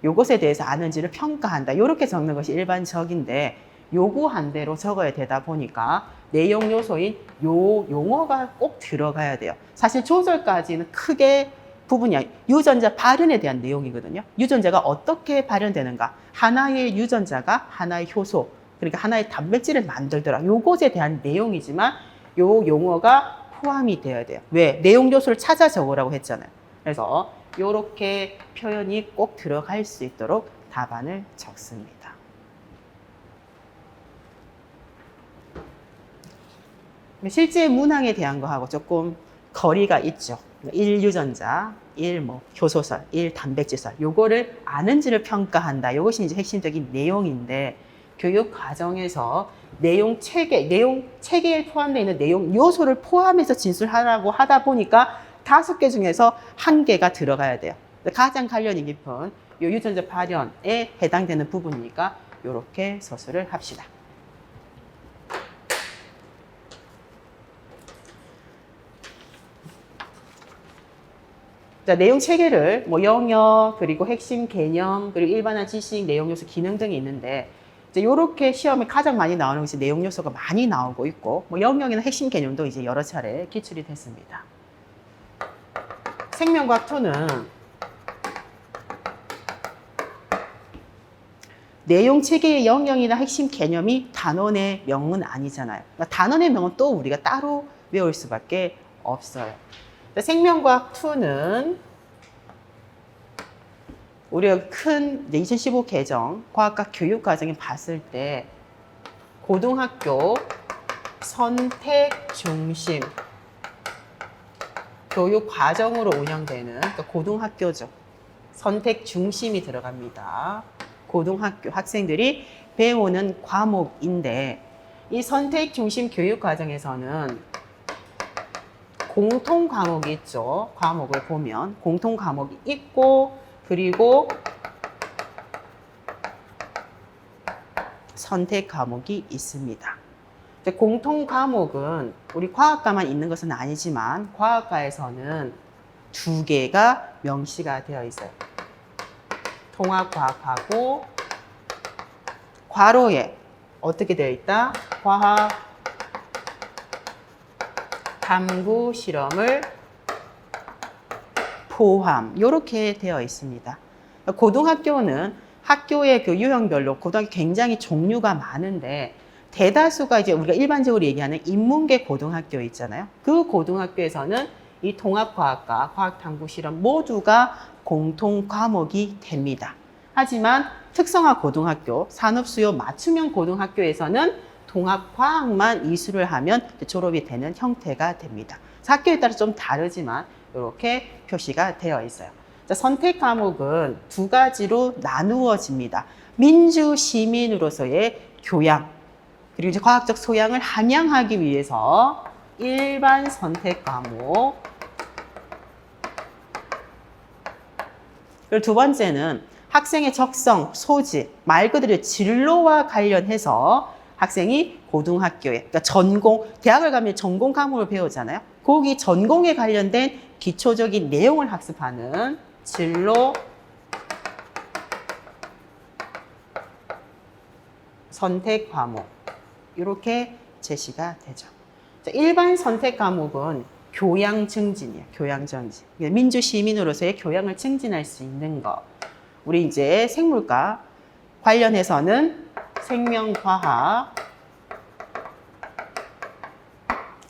Speaker 1: 요것에 대해서 아는지를 평가한다, 이렇게 적는 것이 일반적인데, 요구한 대로 적어야 되다 보니까 내용 요소인 요 용어가 꼭 들어가야 돼요. 사실 조절까지는 크게 부분이 아니에요. 유전자 발현에 대한 내용이거든요. 유전자가 어떻게 발현되는가, 하나의 유전자가 하나의 효소, 그러니까 하나의 단백질을 만들더라, 요것에 대한 내용이지만 요 용어가 포함이 되어야 돼요. 왜? 내용 요소를 찾아 적으라고 했잖아요. 그래서 요렇게 표현이 꼭 들어갈 수 있도록 답안을 적습니다. 실제 문항에 대한 거하고 조금 거리가 있죠. 1유전자, 1 효소설, 1 단백질설, 요거를 아는지를 평가한다, 요것이 이제 핵심적인 내용인데, 교육 과정에서 내용 체계에 포함되어 있는 내용 요소를 포함해서 진술하라고 하다 보니까 5개 중에서 1개가 들어가야 돼요. 가장 관련이 깊은 요 유전자 발현에 해당되는 부분이니까 이렇게 서술을 합시다. 자, 내용 체계를 영역, 그리고 핵심 개념, 그리고 일반화 지식, 내용 요소, 기능 등이 있는데, 이제 요렇게 시험에 가장 많이 나오는 것이 내용 요소가 많이 나오고 있고, 영역이나 핵심 개념도 이제 여러 차례 기출이 됐습니다. 생명과학 2는 내용 체계의 영역이나 핵심 개념이 단원의 명은 아니잖아요. 그러니까 단원의 명은 또 우리가 따로 외울 수밖에 없어요. 생명과학 2는 우리가 큰 2015 개정 과학과 교육 과정에 봤을 때 고등학교 선택 중심 교육 과정으로 운영되는, 그러니까 고등학교죠. 선택 중심이 들어갑니다. 고등학교 학생들이 배우는 과목인데, 이 선택 중심 교육 과정에서는 공통 과목이 있죠. 과목을 보면 공통 과목이 있고, 그리고 선택 과목이 있습니다. 공통 과목은 우리 과학과만 있는 것은 아니지만 과학과에서는 2개가 명시가 되어 있어요. 통합과학하고 괄호에 어떻게 되어 있다? 과학 탐구 실험을 포함, 이렇게 되어 있습니다. 고등학교는 학교의 그 유형별로 고등학교 굉장히 종류가 많은데, 대다수가 이제 우리가 일반적으로 얘기하는 인문계 고등학교 있잖아요. 그 고등학교에서는 이 통합과학과 과학탐구실험 모두가 공통 과목이 됩니다. 하지만 특성화 고등학교, 산업수요 맞춤형 고등학교에서는 통합과학만 이수를 하면 졸업이 되는 형태가 됩니다. 학교에 따라 좀 다르지만 이렇게 표시가 되어 있어요. 자, 선택 과목은 2가지로 나누어집니다. 민주 시민으로서의 교양, 그리고 이제 과학적 소양을 함양하기 위해서 일반 선택 과목, 그리고 두 번째는 학생의 적성, 소질, 말 그대로 진로와 관련해서 학생이 고등학교에, 그러니까 전공, 대학을 가면 전공 과목을 배우잖아요. 거기 전공에 관련된 기초적인 내용을 학습하는 진로 선택 과목. 이렇게 제시가 되죠. 일반 선택 과목은 교양 증진이에요. 교양 증진. 민주 시민으로서의 교양을 증진할 수 있는 거. 우리 이제 생물과 관련해서는 생명과학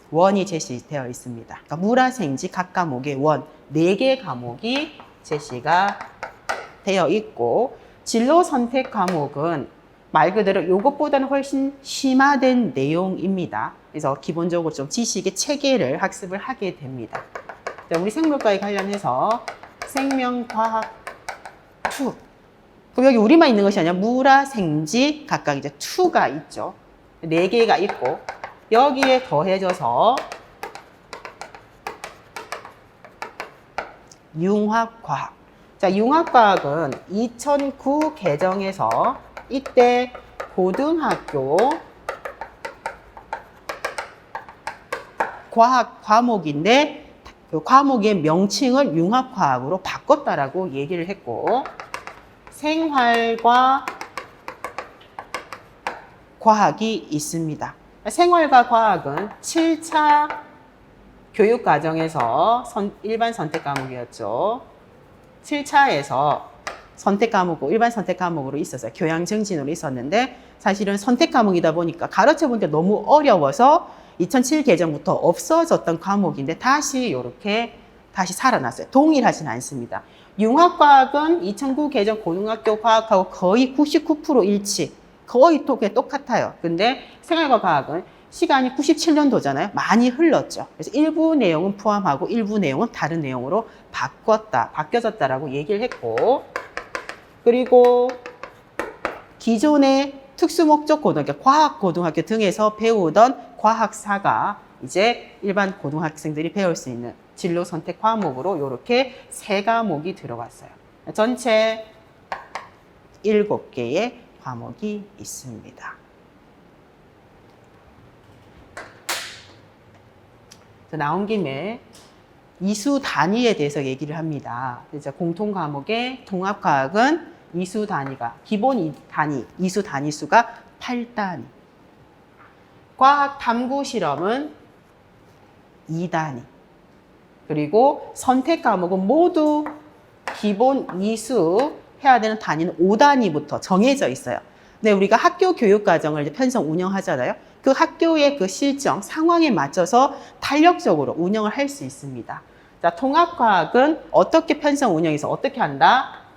Speaker 1: 원이 제시되어 있습니다. 그러니까 물화생지 각 과목의 원 4개 과목이 제시가 되어 있고, 진로 선택 과목은 말 그대로 이것보다는 훨씬 심화된 내용입니다. 그래서 기본적으로 좀 지식의 체계를 학습을 하게 됩니다. 자, 우리 생물과에 관련해서 생명과학 2. 그럼 여기 우리만 있는 것이 아니라 물화생지 각각 이제 2가 있죠. 4개가 있고, 여기에 더해져서 융합과학. 자, 융합과학은 2009 개정에서 이때 고등학교 과학 과목인데 그 과목의 명칭을 융합과학으로 바꿨다라고 얘기를 했고, 생활과 과학이 있습니다. 생활과 과학은 7차 교육과정에서 일반 선택 과목이었죠. 7차에서 선택 과목, 일반 선택 과목으로 있었어요. 교양 증진으로 있었는데, 사실은 선택 과목이다 보니까 가르쳐 보니까 너무 어려워서 2007 개정부터 없어졌던 과목인데 다시 이렇게 다시 살아났어요. 동일하진 않습니다. 융합과학은 2009 개정 고등학교 과학하고 거의 99% 일치, 거의 똑같아요. 근데 생활과 과학은 시간이 97년도잖아요. 많이 흘렀죠. 그래서 일부 내용은 포함하고 일부 내용은 다른 내용으로 바뀌어졌다라고 얘기를 했고, 그리고 기존의 특수목적 고등학교, 과학고등학교 등에서 배우던 과학사가 이제 일반 고등학생들이 배울 수 있는 진로 선택 과목으로 이렇게 3과목이 들어갔어요. 전체 7개의 과목이 있습니다. 나온 김에 이수 단위에 대해서 얘기를 합니다. 이제 공통 과목의 통합과학은 이수 단위가, 기본 단위, 이수 단위 수가 8단위. 과학 탐구 실험은 2단위. 그리고 선택 과목은 모두 기본 이수 해야 되는 단위는 5단위부터 정해져 있어요. 근데 우리가 학교 교육 과정을 이제 편성 운영하잖아요. 그 학교의 그 실정, 상황에 맞춰서 탄력적으로 운영을 할 수 있습니다. 자, 통합과학은 어떻게 편성 운영해서 어떻게 한다?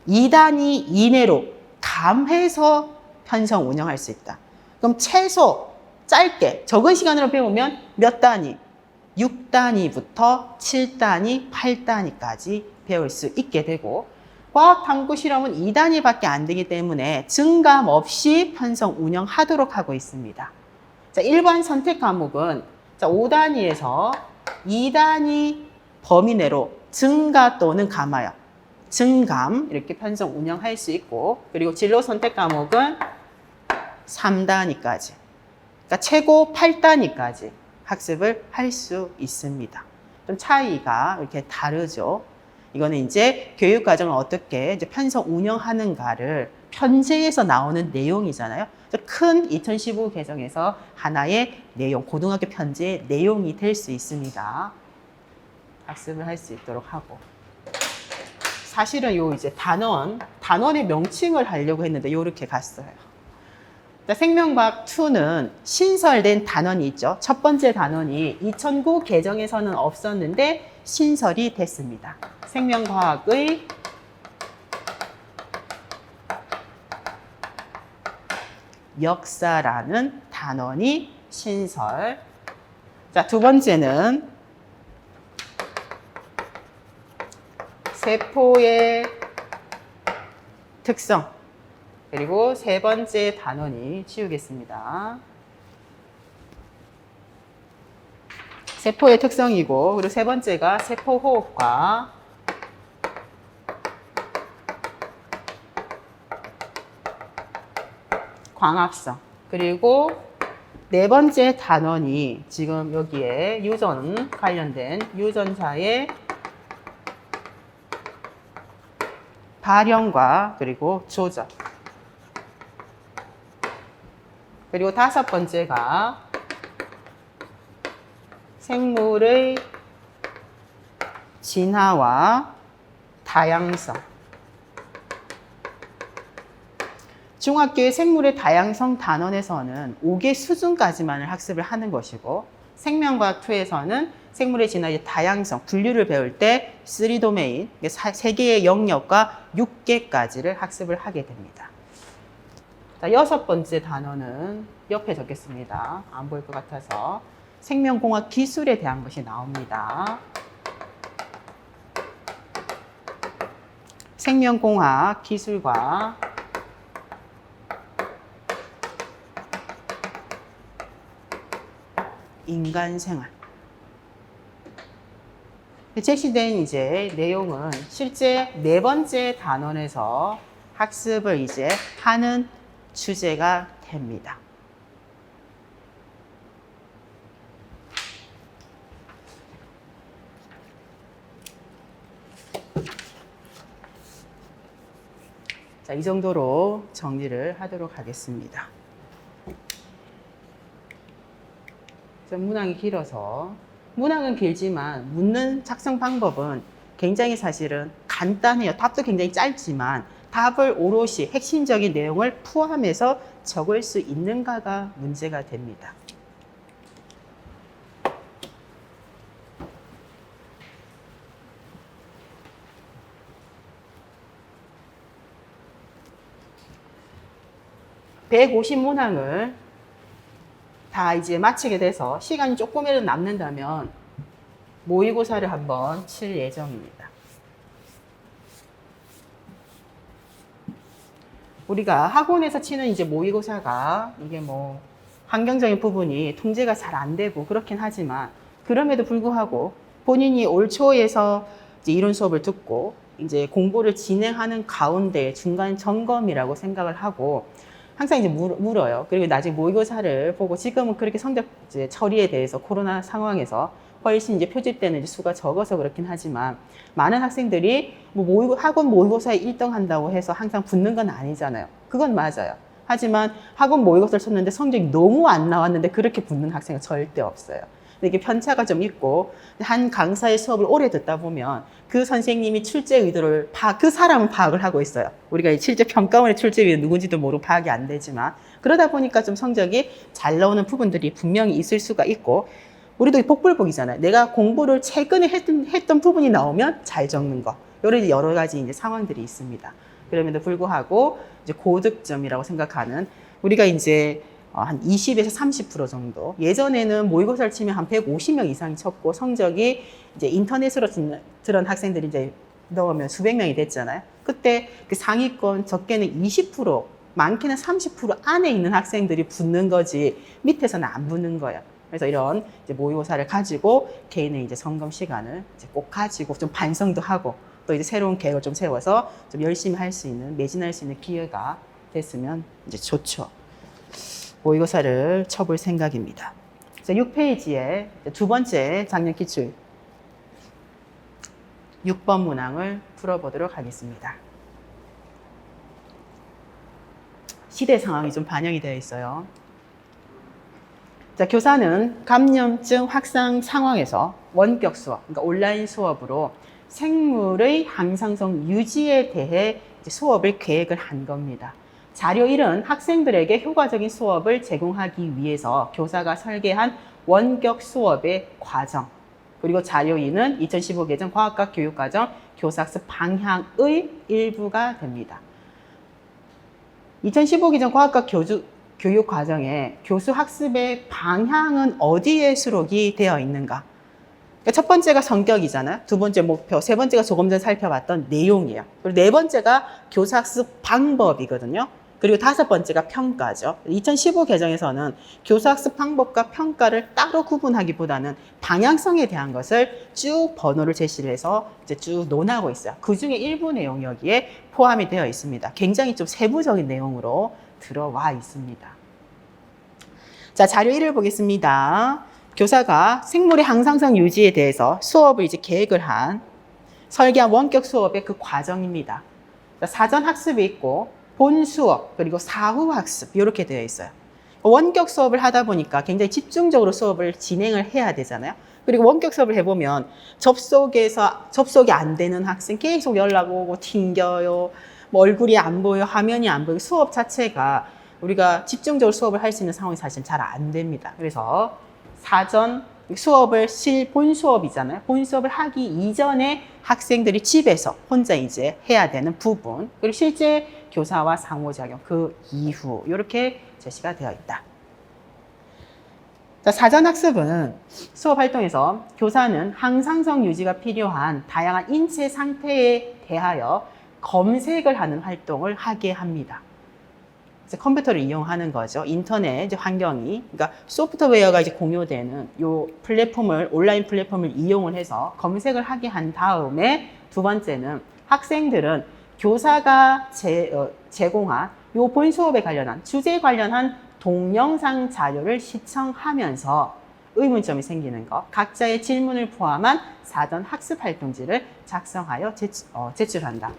Speaker 1: 2단위 이내로 감해서 편성 운영할 수 있다. 그럼 최소 짧게 적은 시간으로 배우면 몇 단위? 6단위부터 7단위, 8단위까지 배울 수 있게 되고, 과학 탐구 실험은 2단위밖에 안 되기 때문에 증감 없이 편성 운영하도록 하고 있습니다. 자, 일반 선택 과목은 5단위에서 2단위 범위 내로 증가 또는 감하여, 증감 이렇게 편성 운영할 수 있고, 그리고 진로 선택 과목은 3단위까지, 그러니까 최고 8단위까지 학습을 할 수 있습니다. 좀 차이가 이렇게 다르죠. 이거는 이제 교육 과정을 어떻게 이제 편성 운영하는가를 편제에서 나오는 내용이잖아요. 큰 2015 개정에서 하나의 내용, 고등학교 편제의 내용이 될 수 있습니다. 학습을 할 수 있도록 하고. 사실은 요 이제 단원의 명칭을 하려고 했는데 요렇게 갔어요. 생명과학 2는 신설된 단원이 있죠. 첫 번째 단원이 2009 개정에서는 없었는데 신설이 됐습니다. 생명과학의 역사라는 단원이 신설. 자, 두 번째는 세포의 특성. 그리고 세 번째 단원이 치우겠습니다. 세포의 특성이고, 그리고 세 번째가 세포호흡과 광합성. 그리고 네 번째 단원이 지금 여기에 유전 관련된 유전자의 발현과 그리고 조절. 그리고 다섯 번째가 생물의 진화와 다양성. 중학교의 생물의 다양성 단원에서는 5개 수준까지만을 학습을 하는 것이고, 생명과학 2에서는 생물의 진화의 다양성, 분류를 배울 때 3도메인, 3개의 영역과 6개까지를 학습을 하게 됩니다. 자, 여섯 번째 단원은 옆에 적겠습니다. 안 보일 것 같아서. 생명공학 기술에 대한 것이 나옵니다. 생명공학 기술과 인간생활. 제시된 이제 내용은 실제 네 번째 단원에서 학습을 이제 하는 주제가 됩니다. 자, 이 정도로 정리를 하도록 하겠습니다. 문항이 길어서, 문항은 길지만 묻는 작성 방법은 굉장히 사실은 간단해요. 답도 굉장히 짧지만 답을 오롯이 핵심적인 내용을 포함해서 적을 수 있는가가 문제가 됩니다. (150문항을) 다 이제 마치게 돼서 시간이 조금이라도 남는다면 모의고사를 한번 칠 예정입니다. 우리가 학원에서 치는 이제 모의고사가 이게 뭐 환경적인 부분이 통제가 잘 안 되고 그렇긴 하지만, 그럼에도 불구하고 본인이 올 초에서 이제 이론 수업을 듣고 이제 공부를 진행하는 가운데 중간 점검이라고 생각을 하고 항상 이제 물어요. 그리고 나중에 모의고사를 보고, 지금은 그렇게 성적 이제 처리에 대해서 코로나 상황에서 훨씬 이제 표집되는 이제 수가 적어서 그렇긴 하지만, 많은 학생들이 뭐 학원 모의고사에 1등 한다고 해서 항상 붙는 건 아니잖아요. 그건 맞아요. 하지만 학원 모의고사를 쳤는데 성적이 너무 안 나왔는데 그렇게 붙는 학생은 절대 없어요. 이게 편차가 좀 있고, 한 강사의 수업을 오래 듣다 보면 그 선생님이 출제 의도를 그 사람은 파악을 하고 있어요. 우리가 이 실제 평가원의 출제 의도 누군지도 모르고 파악이 안 되지만, 그러다 보니까 좀 성적이 잘 나오는 부분들이 분명히 있을 수가 있고, 우리도 복불복이잖아요. 내가 공부를 최근에 했던 부분이 나오면 잘 적는 거. 여러 가지 이제 상황들이 있습니다. 그럼에도 불구하고 이제 고득점이라고 생각하는, 우리가 이제 한 20에서 30% 정도. 예전에는 모의고사를 치면 한 150명 이상이 쳤고, 성적이 이제 인터넷으로 들은 학생들이 이제 넣으면 수백 명이 됐잖아요. 그때 그 상위권 적게는 20%, 많게는 30% 안에 있는 학생들이 붙는 거지, 밑에서는 안 붙는 거예요. 그래서 이런 이제 모의고사를 가지고 개인의 이제 점검 시간을 이제 꼭 가지고 좀 반성도 하고, 또 이제 새로운 계획을 좀 세워서 좀 열심히 할 수 있는, 매진할 수 있는 기회가 됐으면 이제 좋죠. 모의고사를 쳐볼 생각입니다. 6페이지에 두 번째 작년 기출 6번 문항을 풀어보도록 하겠습니다. 시대 상황이 좀 반영이 되어 있어요. 자, 교사는 감염증 확산 상황에서 원격 수업, 그러니까 온라인 수업으로 생물의 항상성 유지에 대해 수업을 계획을 한 겁니다. 자료 1은 학생들에게 효과적인 수업을 제공하기 위해서 교사가 설계한 원격 수업의 과정, 그리고 자료 2는 2015 개정 과학과 교육과정 교사학습 방향의 일부가 됩니다. 2015 개정 과학과 교육과정에 교수 학습의 방향은 어디에 수록이 되어 있는가? 첫 번째가 성격이잖아요. 두 번째 목표, 세 번째가 조금 전 살펴봤던 내용이에요. 그리고 네 번째가 교사학습 방법이거든요. 그리고 다섯 번째가 평가죠. 2015 개정에서는 교사학습 방법과 평가를 따로 구분하기보다는 방향성에 대한 것을 쭉 번호를 제시를 해서 이제 쭉 논하고 있어요. 그 중에 일부 내용이 여기에 포함이 되어 있습니다. 굉장히 좀 세부적인 내용으로 들어와 있습니다. 자, 자료 1을 보겠습니다. 교사가 생물의 항상성 유지에 대해서 수업을 이제 계획을 한 설계한 원격 수업의 그 과정입니다. 사전 학습이 있고 본 수업 그리고 사후 학습 이렇게 되어 있어요. 원격 수업을 하다 보니까 굉장히 집중적으로 수업을 진행을 해야 되잖아요. 그리고 원격 수업을 해보면 접속이 안 되는 학생 계속 연락 오고 튕겨요. 뭐 얼굴이 안 보여, 화면이 안 보여. 수업 자체가 우리가 집중적으로 수업을 할 수 있는 상황이 사실 잘 안 됩니다. 그래서 사전 수업을 본 수업이잖아요. 본 수업을 하기 이전에 학생들이 집에서 혼자 이제 해야 되는 부분, 그리고 실제 교사와 상호작용 그 이후 이렇게 제시가 되어 있다. 자, 사전 학습은 수업 활동에서 교사는 항상성 유지가 필요한 다양한 인체 상태에 대하여 검색을 하는 활동을 하게 합니다. 컴퓨터를 이용하는 거죠. 인터넷 환경이, 그러니까 소프트웨어가 이제 공유되는 요 플랫폼을, 온라인 플랫폼을 이용을 해서 검색을 하게 한 다음에 두 번째는 학생들은 교사가 제공한 요 본 수업에 관련한 주제에 관련한 동영상 자료를 시청하면서 의문점이 생기는 것, 각자의 질문을 포함한 사전 학습 활동지를 작성하여 제출한다.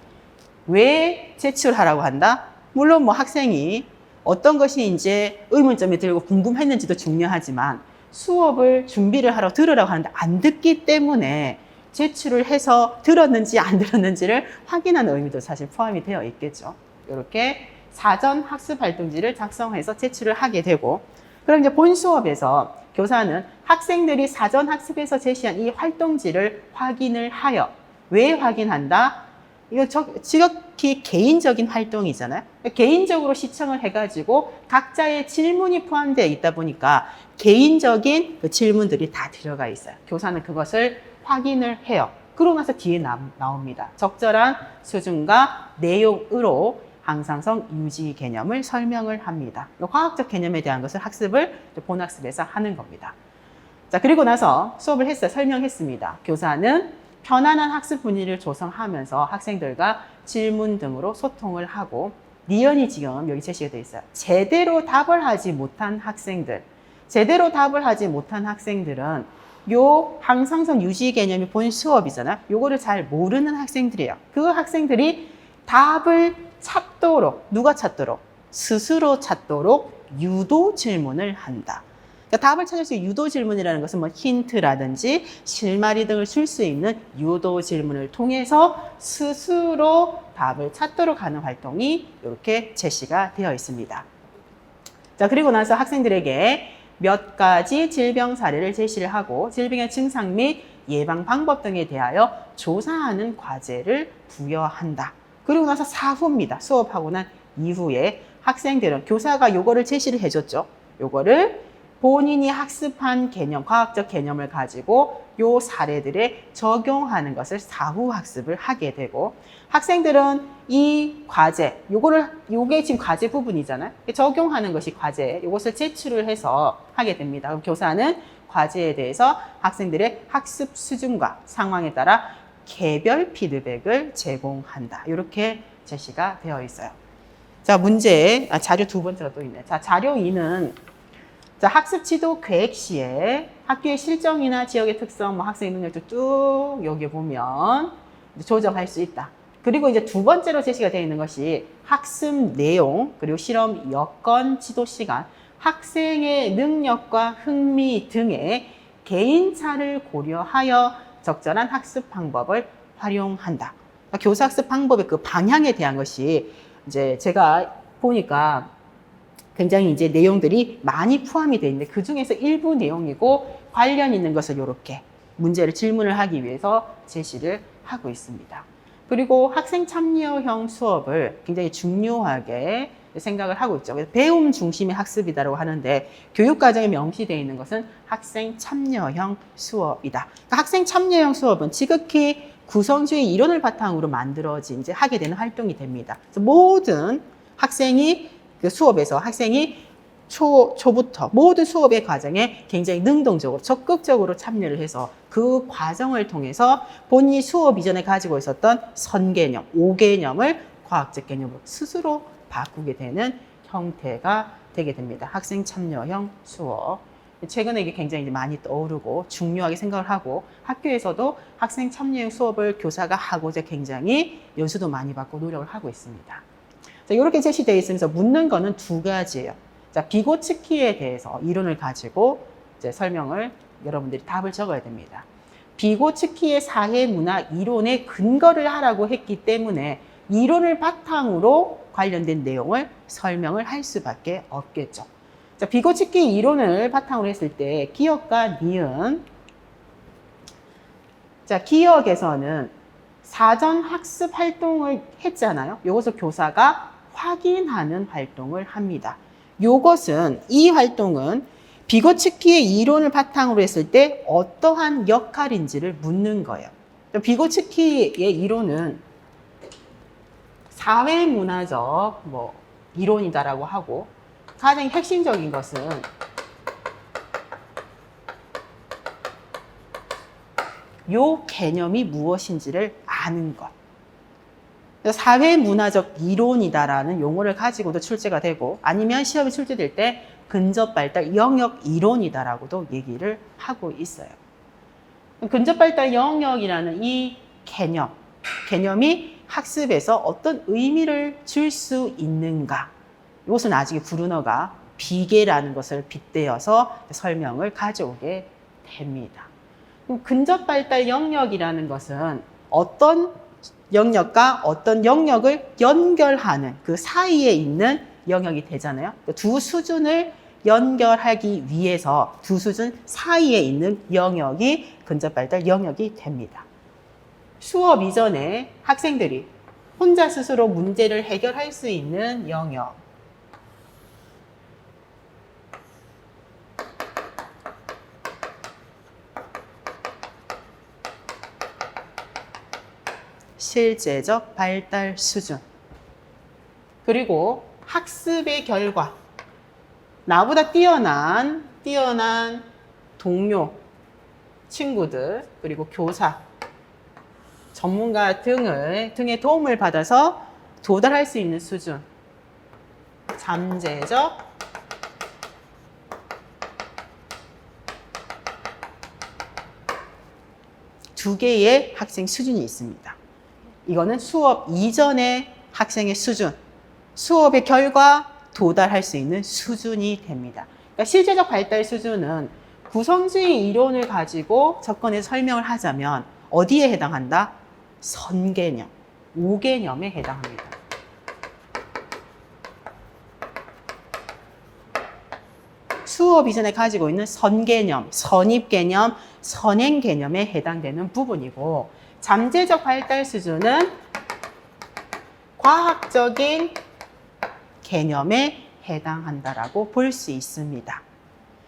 Speaker 1: 왜 제출하라고 한다? 물론 뭐 학생이 어떤 것이 이제 의문점이 들고 궁금했는지도 중요하지만 수업을 준비를 하러 들으라고 하는데 안 듣기 때문에 제출을 해서 들었는지 안 들었는지를 확인하는 의미도 사실 포함이 되어 있겠죠. 이렇게 사전 학습 활동지를 작성해서 제출을 하게 되고, 그럼 이제 본 수업에서 교사는 학생들이 사전 학습에서 제시한 이 활동지를 확인을 하여, 왜 확인한다? 이거 지극히 개인적인 활동이잖아요. 개인적으로 시청을 해가지고 각자의 질문이 포함되어 있다 보니까 개인적인 그 질문들이 다 들어가 있어요. 교사는 그것을 확인을 해요. 그러고 나서 뒤에 나옵니다. 적절한 수준과 내용으로 항상성 유지 개념을 설명을 합니다. 화학적 개념에 대한 것을 학습을 본학습에서 하는 겁니다. 자, 그리고 나서 수업을 했어요. 설명했습니다. 교사는 편안한 학습 분위기를 조성하면서 학생들과 질문 등으로 소통을 하고, 니은이 지금 여기 제시가 되어 있어요. 제대로 답을 하지 못한 학생들은 요 항상성 유지 개념이 본 수업이잖아요. 요거를 잘 모르는 학생들이에요. 그 학생들이 답을 찾도록, 누가 찾도록? 스스로 찾도록 유도 질문을 한다. 그러니까 답을 찾을 수 있는 유도 질문이라는 것은 뭐 힌트라든지 실마리 등을 줄 수 있는 유도 질문을 통해서 스스로 답을 찾도록 하는 활동이 이렇게 제시가 되어 있습니다. 자, 그리고 나서 학생들에게 몇 가지 질병 사례를 제시를 하고 질병의 증상 및 예방 방법 등에 대하여 조사하는 과제를 부여한다. 그리고 나서 사후입니다. 수업하고 난 이후에 학생들은 교사가 요거를 제시를 해줬죠. 요거를 본인이 학습한 개념, 과학적 개념을 가지고 요 사례들에 적용하는 것을 사후 학습을 하게 되고, 학생들은 이 과제, 요게 지금 과제 부분이잖아요. 적용하는 것이 과제, 요것을 제출을 해서 하게 됩니다. 그럼 교사는 과제에 대해서 학생들의 학습 수준과 상황에 따라 개별 피드백을 제공한다. 이렇게 제시가 되어 있어요. 자, 문제, 자료 두 번째가 또 있네. 자, 자료 2는 학습 지도 계획 시에 학교의 실정이나 지역의 특성, 뭐 학생의 능력도 쭉 여기 보면 조정할 수 있다. 그리고 이제 두 번째로 제시가 되어 있는 것이 학습 내용, 그리고 실험 여건, 지도 시간, 학생의 능력과 흥미 등의 개인차를 고려하여 적절한 학습 방법을 활용한다. 그러니까 교사 학습 방법의 그 방향에 대한 것이 이제 제가 보니까 굉장히 이제 내용들이 많이 포함이 되어 있는데 그 중에서 일부 내용이고 관련 있는 것을 이렇게 문제를 질문을 하기 위해서 제시를 하고 있습니다. 그리고 학생 참여형 수업을 굉장히 중요하게 생각을 하고 있죠. 그래서 배움 중심의 학습이다라고 하는데 교육과정에 명시되어 있는 것은 학생 참여형 수업이다. 그러니까 학생 참여형 수업은 지극히 구성주의 이론을 바탕으로 만들어진 이제 하게 되는 활동이 됩니다. 그래서 모든 학생이 그 수업에서 학생이 초부터 모든 수업의 과정에 굉장히 능동적으로 적극적으로 참여를 해서 그 과정을 통해서 본인이 수업 이전에 가지고 있었던 선개념, 오개념을 과학적 개념으로 스스로 바꾸게 되는 형태가 되게 됩니다. 학생 참여형 수업. 최근에 이게 굉장히 많이 떠오르고 중요하게 생각을 하고 학교에서도 학생 참여형 수업을 교사가 하고자 굉장히 연수도 많이 받고 노력을 하고 있습니다. 자, 이렇게 제시되어 있으면서 묻는 거는 두 가지예요. 자, 비고치키에 대해서 이론을 가지고 이제 설명을 여러분들이 답을 적어야 됩니다. 비고치키의 사회문화 이론에 근거를 하라고 했기 때문에 이론을 바탕으로 관련된 내용을 설명을 할 수밖에 없겠죠. 자, 비고치키 이론을 바탕으로 했을 때 기억과 니은. 자, 기억에서는 사전 학습 활동을 했잖아요. 이것을 교사가 확인하는 활동을 합니다. 이 활동은 비고치키의 이론을 바탕으로 했을 때 어떠한 역할인지를 묻는 거예요. 비고치키의 이론은 사회문화적 이론이다라고 하고 가장 핵심적인 것은 요 개념이 무엇인지를 아는 것. 사회문화적 이론이다라는 용어를 가지고도 출제가 되고 아니면 시험에 출제될 때 근접발달 영역 이론이다라고도 얘기를 하고 있어요. 근접발달 영역이라는 이 개념이 학습에서 어떤 의미를 줄 수 있는가? 이것은 나중에 브루너가 비계라는 것을 빗대어서 설명을 가져오게 됩니다. 근접발달 영역이라는 것은 어떤 영역과 어떤 영역을 연결하는 그 사이에 있는 영역이 되잖아요. 두 수준을 연결하기 위해서 두 수준 사이에 있는 영역이 근접발달 영역이 됩니다. 수업 이전에 학생들이 혼자 스스로 문제를 해결할 수 있는 영역. 실제적 발달 수준. 그리고 학습의 결과. 나보다 뛰어난 동료, 친구들, 그리고 교사, 전문가 등의 도움을 받아서 도달할 수 있는 수준. 잠재적 두 개의 학생 수준이 있습니다. 이거는 수업 이전의 학생의 수준, 수업의 결과 도달할 수 있는 수준이 됩니다. 그러니까 실제적 발달 수준은 구성주의 이론을 가지고 접근해서 설명을 하자면 어디에 해당한다? 선개념, 5개념에 해당합니다. 수업 이전에 가지고 있는 선개념, 선입개념, 선행개념에 해당되는 부분이고 잠재적 발달 수준은 과학적인 개념에 해당한다라고 볼 수 있습니다.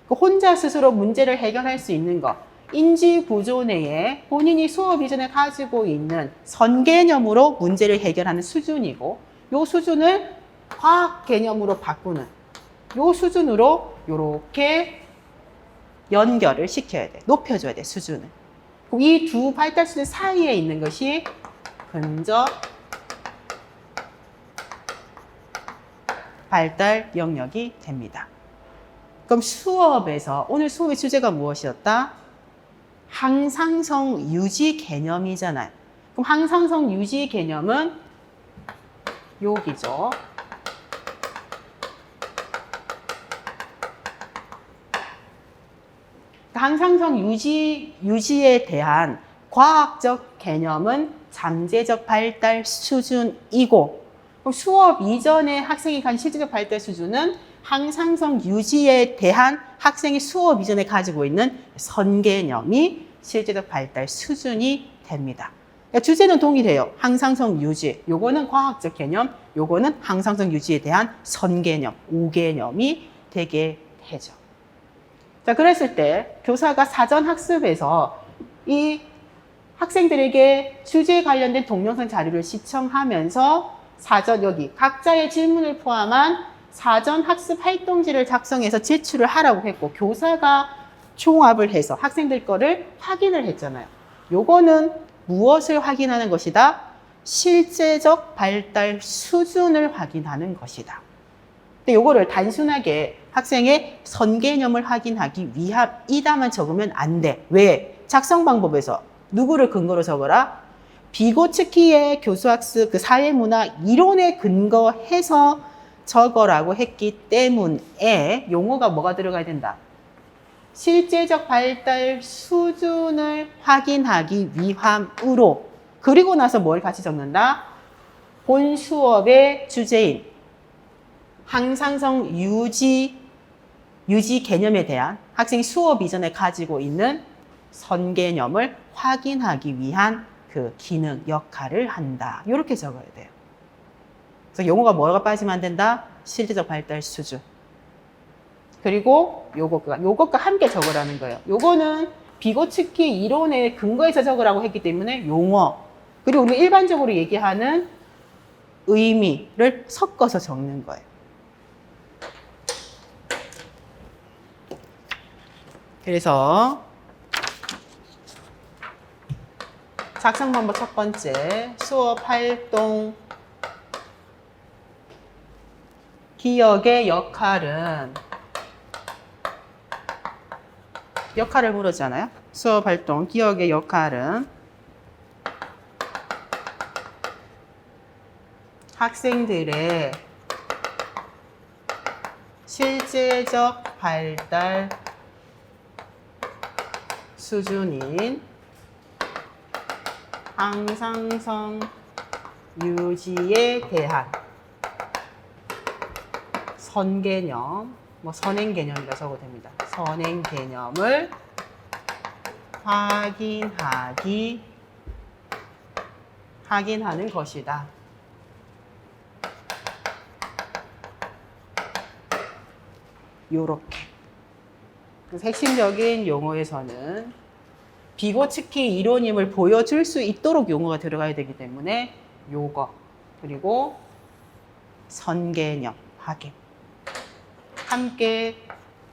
Speaker 1: 혼자 스스로 문제를 해결할 수 있는 것, 인지 구조 내에 본인이 수업 이전에 가지고 있는 선개념으로 문제를 해결하는 수준이고 이 수준을 과학 개념으로 바꾸는 이 수준으로 이렇게 연결을 시켜야 돼. 높여줘야 돼, 수준을. 이 두 발달 수준 사이에 있는 것이 근접 발달 영역이 됩니다. 그럼 수업에서 오늘 수업의 주제가 무엇이었다? 항상성 유지 개념이잖아요. 그럼 항상성 유지 개념은 여기죠. 항상성 유지에 대한 과학적 개념은 잠재적 발달 수준이고 그럼 수업 이전에 학생이 가진 실제적 발달 수준은 항상성 유지에 대한 학생이 수업 이전에 가지고 있는 선개념이 실제적 발달 수준이 됩니다. 그러니까 주제는 동일해요. 항상성 유지. 요거는 과학적 개념, 요거는 항상성 유지에 대한 선개념, 5개념이 되게 되죠. 자, 그랬을 때 교사가 사전 학습에서 이 학생들에게 주제에 관련된 동영상 자료를 시청하면서 사전 여기 각자의 질문을 포함한 사전 학습 활동지를 작성해서 제출을 하라고 했고 교사가 종합을 해서 학생들 거를 확인을 했잖아요. 요거는 무엇을 확인하는 것이다? 실제적 발달 수준을 확인하는 것이다. 근데 요거를 단순하게 학생의 선 개념을 확인하기 위함이다만 적으면 안 돼. 왜? 작성 방법에서 누구를 근거로 적어라? 비고츠키의 교수학습 그 사회문화 이론에 근거해서 적어라고 했기 때문에 용어가 뭐가 들어가야 된다? 실제적 발달 수준을 확인하기 위함으로 그리고 나서 뭘 같이 적는다? 본 수업의 주제인 항상성 유지 개념에 대한 학생이 수업 이전에 가지고 있는 선 개념을 확인하기 위한 그 기능, 역할을 한다. 이렇게 적어야 돼요. 그래서 용어가 뭐가 빠지면 안 된다? 실제적 발달 수준. 그리고 요것과 함께 적으라는 거예요. 요거는 비고츠키 이론에 근거해서 적으라고 했기 때문에 용어. 그리고 우리 일반적으로 얘기하는 의미를 섞어서 적는 거예요. 그래서 작성 방법 첫 번째, 수업 활동 기억의 역할을 물었잖아요. 수업 활동 기억의 역할은 학생들의 실제적 발달 수준인 항상성 유지에 대한 선개념, 선행 개념이라 적어도 됩니다. 선행 개념을 확인하는 것이다. 요렇게. 그래서 핵심적인 용어에서는 비고츠키 이론임을 보여줄 수 있도록 용어가 들어가야 되기 때문에 요거 그리고 선개념 확인 함께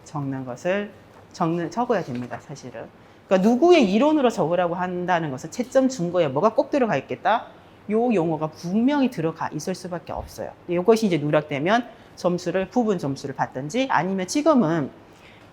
Speaker 1: 적어야 됩니다. 사실은. 그러니까 누구의 이론으로 적으라고 한다는 것은 채점 준거에 뭐가 꼭 들어가 있겠다? 요 용어가 분명히 들어가 있을 수밖에 없어요. 이것이 이제 누락되면 부분 점수를 받든지 아니면 지금은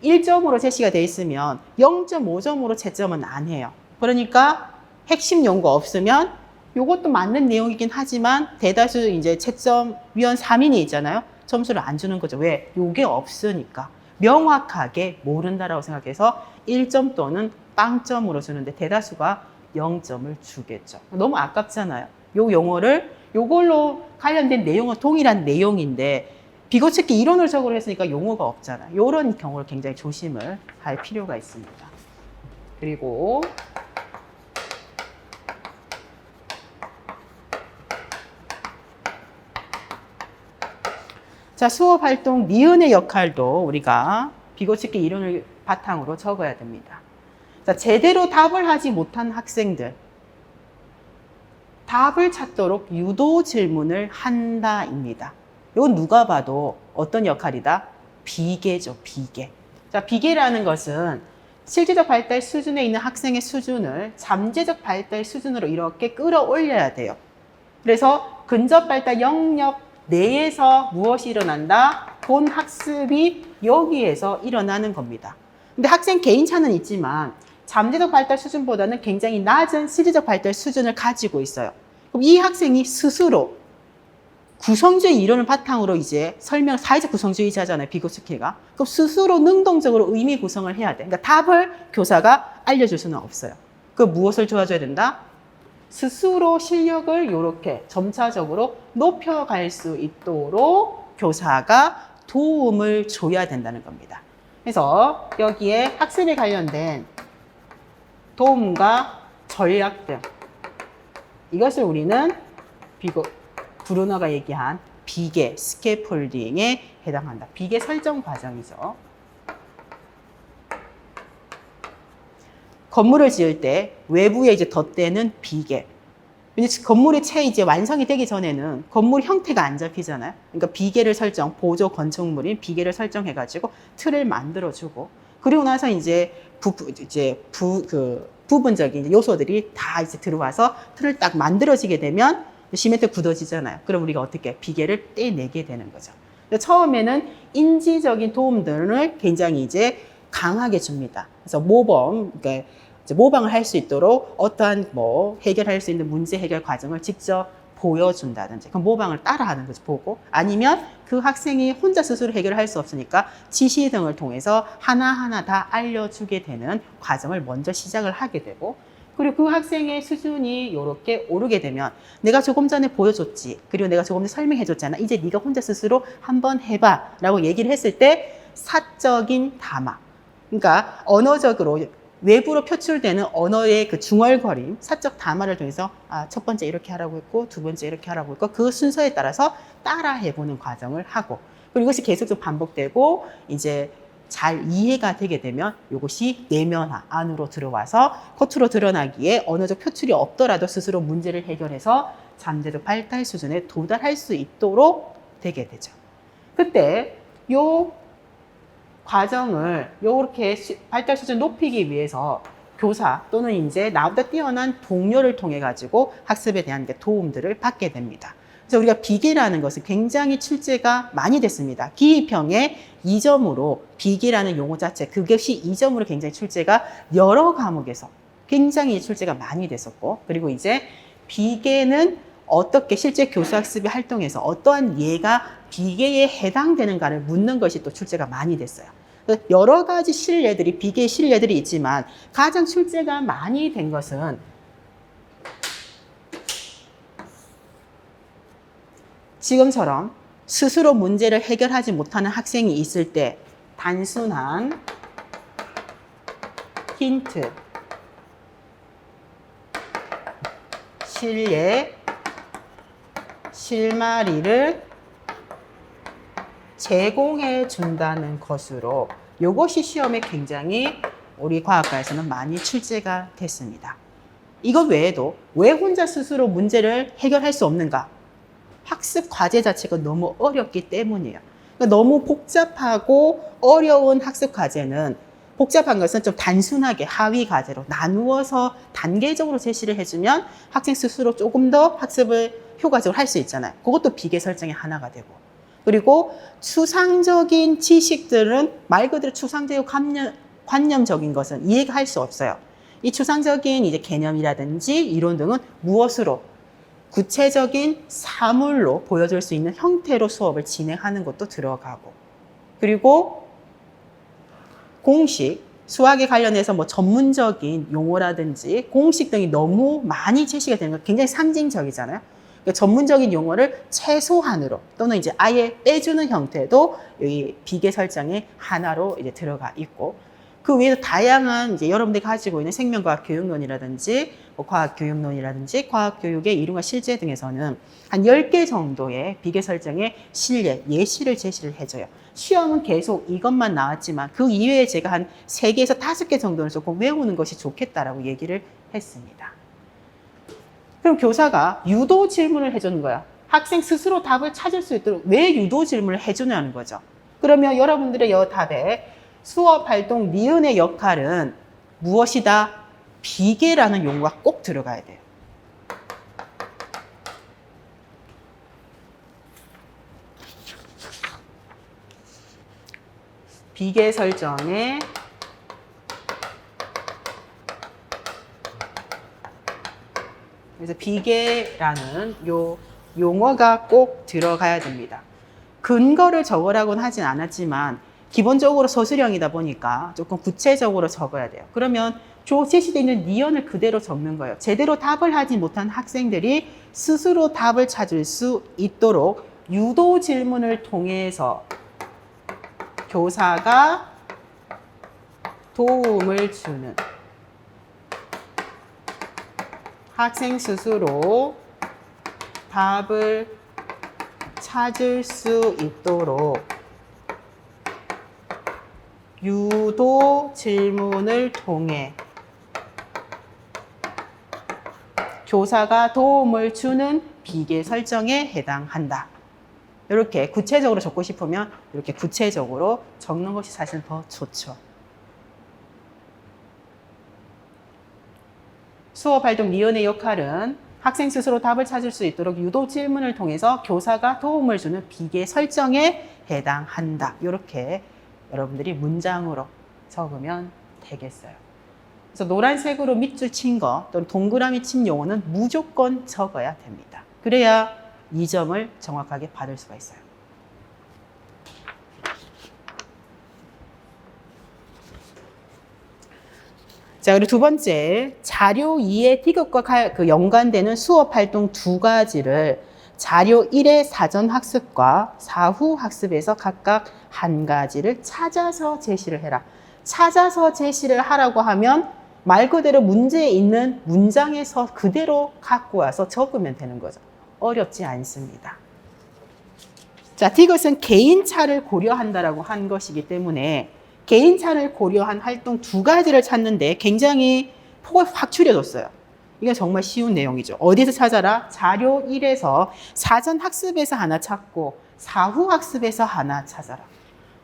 Speaker 1: 1점으로 제시가 돼 있으면 0.5점으로 채점은 안 해요. 그러니까 핵심 용거 없으면 이것도 맞는 내용이긴 하지만 대다수 이제 채점위원 3인이 있잖아요. 점수를 안 주는 거죠. 왜? 요게 없으니까. 명확하게 모른다라고 생각해서 1점 또는 빵점으로 주는데 대다수가 0점을 주겠죠. 너무 아깝잖아요. 요 용어를 요걸로 관련된 내용은 동일한 내용인데 비고츠키 이론을 적으로 했으니까 용어가 없잖아요. 이런 경우를 굉장히 조심을 할 필요가 있습니다. 그리고 자, 수업 활동 니은의 역할도 우리가 비고츠키 이론을 바탕으로 적어야 됩니다. 자, 제대로 답을 하지 못한 학생들 답을 찾도록 유도 질문을 한다입니다. 이건 누가 봐도 어떤 역할이다? 비계죠, 비계. 자, 비계라는 것은 실제적 발달 수준에 있는 학생의 수준을 잠재적 발달 수준으로 이렇게 끌어올려야 돼요. 그래서 근접 발달 영역 내에서 무엇이 일어난다? 본 학습이 여기에서 일어나는 겁니다. 근데 학생 개인차는 있지만 잠재적 발달 수준보다는 굉장히 낮은 실질적 발달 수준을 가지고 있어요. 그럼 이 학생이 스스로 구성주의 이론을 바탕으로 이제 사회적 구성주의자잖아요, 비고츠키가. 그럼 스스로 능동적으로 의미 구성을 해야 돼. 그러니까 답을 교사가 알려줄 수는 없어요. 그 무엇을 도와줘야 된다? 스스로 실력을 이렇게 점차적으로 높여갈 수 있도록 교사가 도움을 줘야 된다는 겁니다. 그래서 여기에 학습에 관련된 도움과 전략들, 이것을 우리는 브루너가 얘기한 비계, 스캐폴딩에 해당한다. 비계 설정 과정이죠. 건물을 지을 때 외부에 이제 덧대는 비계. 건물이 채 이제 완성이 되기 전에는 건물 형태가 안 잡히잖아요. 그러니까 비계를 보조 건축물인 비계를 설정해가지고 틀을 만들어주고, 그리고 나서 이제 부분적인 요소들이 다 이제 들어와서 틀을 딱 만들어지게 되면 시멘트 굳어지잖아요. 그럼 우리가 어떻게 비계를 떼내게 되는 거죠. 처음에는 인지적인 도움들을 굉장히 이제 강하게 줍니다. 그래서 모범, 그러니까 이제 모방을 할 수 있도록 어떠한 뭐 해결할 수 있는 문제 해결 과정을 직접 보여준다든지, 그럼 모방을 따라하는 거지 보고, 아니면 그 학생이 혼자 스스로 해결할 수 없으니까 지시 등을 통해서 하나하나 다 알려주게 되는 과정을 먼저 시작을 하게 되고, 그리고 그 학생의 수준이 이렇게 오르게 되면 내가 조금 전에 보여줬지, 그리고 내가 조금 전에 설명해줬잖아, 이제 네가 혼자 스스로 한번 해봐 라고 얘기를 했을 때 사적인 담화, 그러니까 언어적으로 외부로 표출되는 언어의 그 중얼거림, 사적 담화를 통해서 첫 번째 이렇게 하라고 했고 두 번째 이렇게 하라고 했고 그 순서에 따라서 따라해보는 과정을 하고, 그리고 이것이 계속 반복되고 이제 잘 이해가 되게 되면 이것이 내면화 안으로 들어와서 겉으로 드러나기에 언어적 표출이 없더라도 스스로 문제를 해결해서 잠재적 발달 수준에 도달할 수 있도록 되게 되죠. 그때 요 과정을 이렇게 발달 수준 높이기 위해서 교사 또는 이제 나보다 뛰어난 동료를 통해 가지고 학습에 대한 도움들을 받게 됩니다. 그래서 우리가 비계라는 것은 굉장히 출제가 많이 됐습니다. 기입형의 2점으로 비계라는 용어 자체, 그것이 2점으로 굉장히 출제가 여러 과목에서 굉장히 출제가 많이 됐었고, 그리고 이제 비계는 어떻게 실제 교수학습의 활동에서 어떠한 예가 비계에 해당되는가를 묻는 것이 또 출제가 많이 됐어요. 여러 가지 실례들이, 비계의 실례들이 있지만 가장 출제가 많이 된 것은 지금처럼 스스로 문제를 해결하지 못하는 학생이 있을 때 단순한 힌트, 실례, 실마리를 제공해 준다는 것으로 이것이 시험에 굉장히 우리 과학과에서는 많이 출제가 됐습니다. 이것 외에도 왜 혼자 스스로 문제를 해결할 수 없는가? 학습 과제 자체가 너무 어렵기 때문이에요. 그러니까 너무 복잡하고 어려운 학습 과제는, 복잡한 것은 좀 단순하게 하위 과제로 나누어서 단계적으로 제시를 해주면 학생 스스로 조금 더 학습을 효과적으로 할 수 있잖아요. 그것도 비계 설정의 하나가 되고, 그리고 추상적인 지식들은 말 그대로 추상적이고 관념적인 것은 이해가 할 수 없어요. 이 추상적인 이제 개념이라든지 이론 등은 무엇으로, 구체적인 사물로 보여줄 수 있는 형태로 수업을 진행하는 것도 들어가고, 그리고 공식, 수학에 관련해서 뭐 전문적인 용어라든지 공식 등이 너무 많이 제시가 되는 건 굉장히 상징적이잖아요. 그러니까 전문적인 용어를 최소한으로 또는 이제 아예 빼주는 형태도 여기 비계 설정의 하나로 이제 들어가 있고, 그 외에도 다양한 이제 여러분들이 가지고 있는 생명과학 교육론이라든지 뭐 과학 교육론이라든지 과학 교육의 이론과 실제 등에서는 한 10개 정도의 비계 설정의 실례, 예시를 제시를 해줘요. 시험은 계속 이것만 나왔지만 그 이외에 제가 한 3개에서 5개 정도는 조금 외우는 것이 좋겠다라고 얘기를 했습니다. 그럼 교사가 유도 질문을 해주는 거야. 학생 스스로 답을 찾을 수 있도록 왜 유도 질문을 해주냐는 거죠. 그러면 여러분들의 이 답에 수업 활동 니은의 역할은 무엇이다? 비계라는 용어가 꼭 들어가야 돼요. 비계 설정에 그래서 비계라는 요 용어가 꼭 들어가야 됩니다. 근거를 적으라고는 하진 않았지만 기본적으로 서술형이다 보니까 조금 구체적으로 적어야 돼요. 그러면 제시되어 있는 니언을 그대로 적는 거예요. 제대로 답을 하지 못한 학생들이 스스로 답을 찾을 수 있도록 유도 질문을 통해서 교사가 도움을 주는, 학생 스스로 답을 찾을 수 있도록 유도 질문을 통해 교사가 도움을 주는 비계 설정에 해당한다. 이렇게 구체적으로 적고 싶으면 이렇게 구체적으로 적는 것이 사실 더 좋죠. 수업 활동 니은의 역할은 학생 스스로 답을 찾을 수 있도록 유도 질문을 통해서 교사가 도움을 주는 비계 설정에 해당한다. 이렇게 여러분들이 문장으로 적으면 되겠어요. 그래서 노란색으로 밑줄 친 거 또는 동그라미 친 용어는 무조건 적어야 됩니다. 그래야 2점을 정확하게 받을 수가 있어요. 자, 그리고 두 번째, 자료 2의 T급과 연관되는 수업 활동 두 가지를 자료 1의 사전 학습과 사후 학습에서 각각 한 가지를 찾아서 제시를 해라. 찾아서 제시를 하라고 하면 말 그대로 문제에 있는 문장에서 그대로 갖고 와서 적으면 되는 거죠. 어렵지 않습니다. 자, 이것은 개인차를 고려한다라고 한 것이기 때문에 개인차를 고려한 활동 두 가지를 찾는데 굉장히 폭을 확 줄여줬어요. 이건 정말 쉬운 내용이죠. 어디서 찾아라? 자료 1에서 사전 학습에서 하나 찾고 사후 학습에서 하나 찾아라.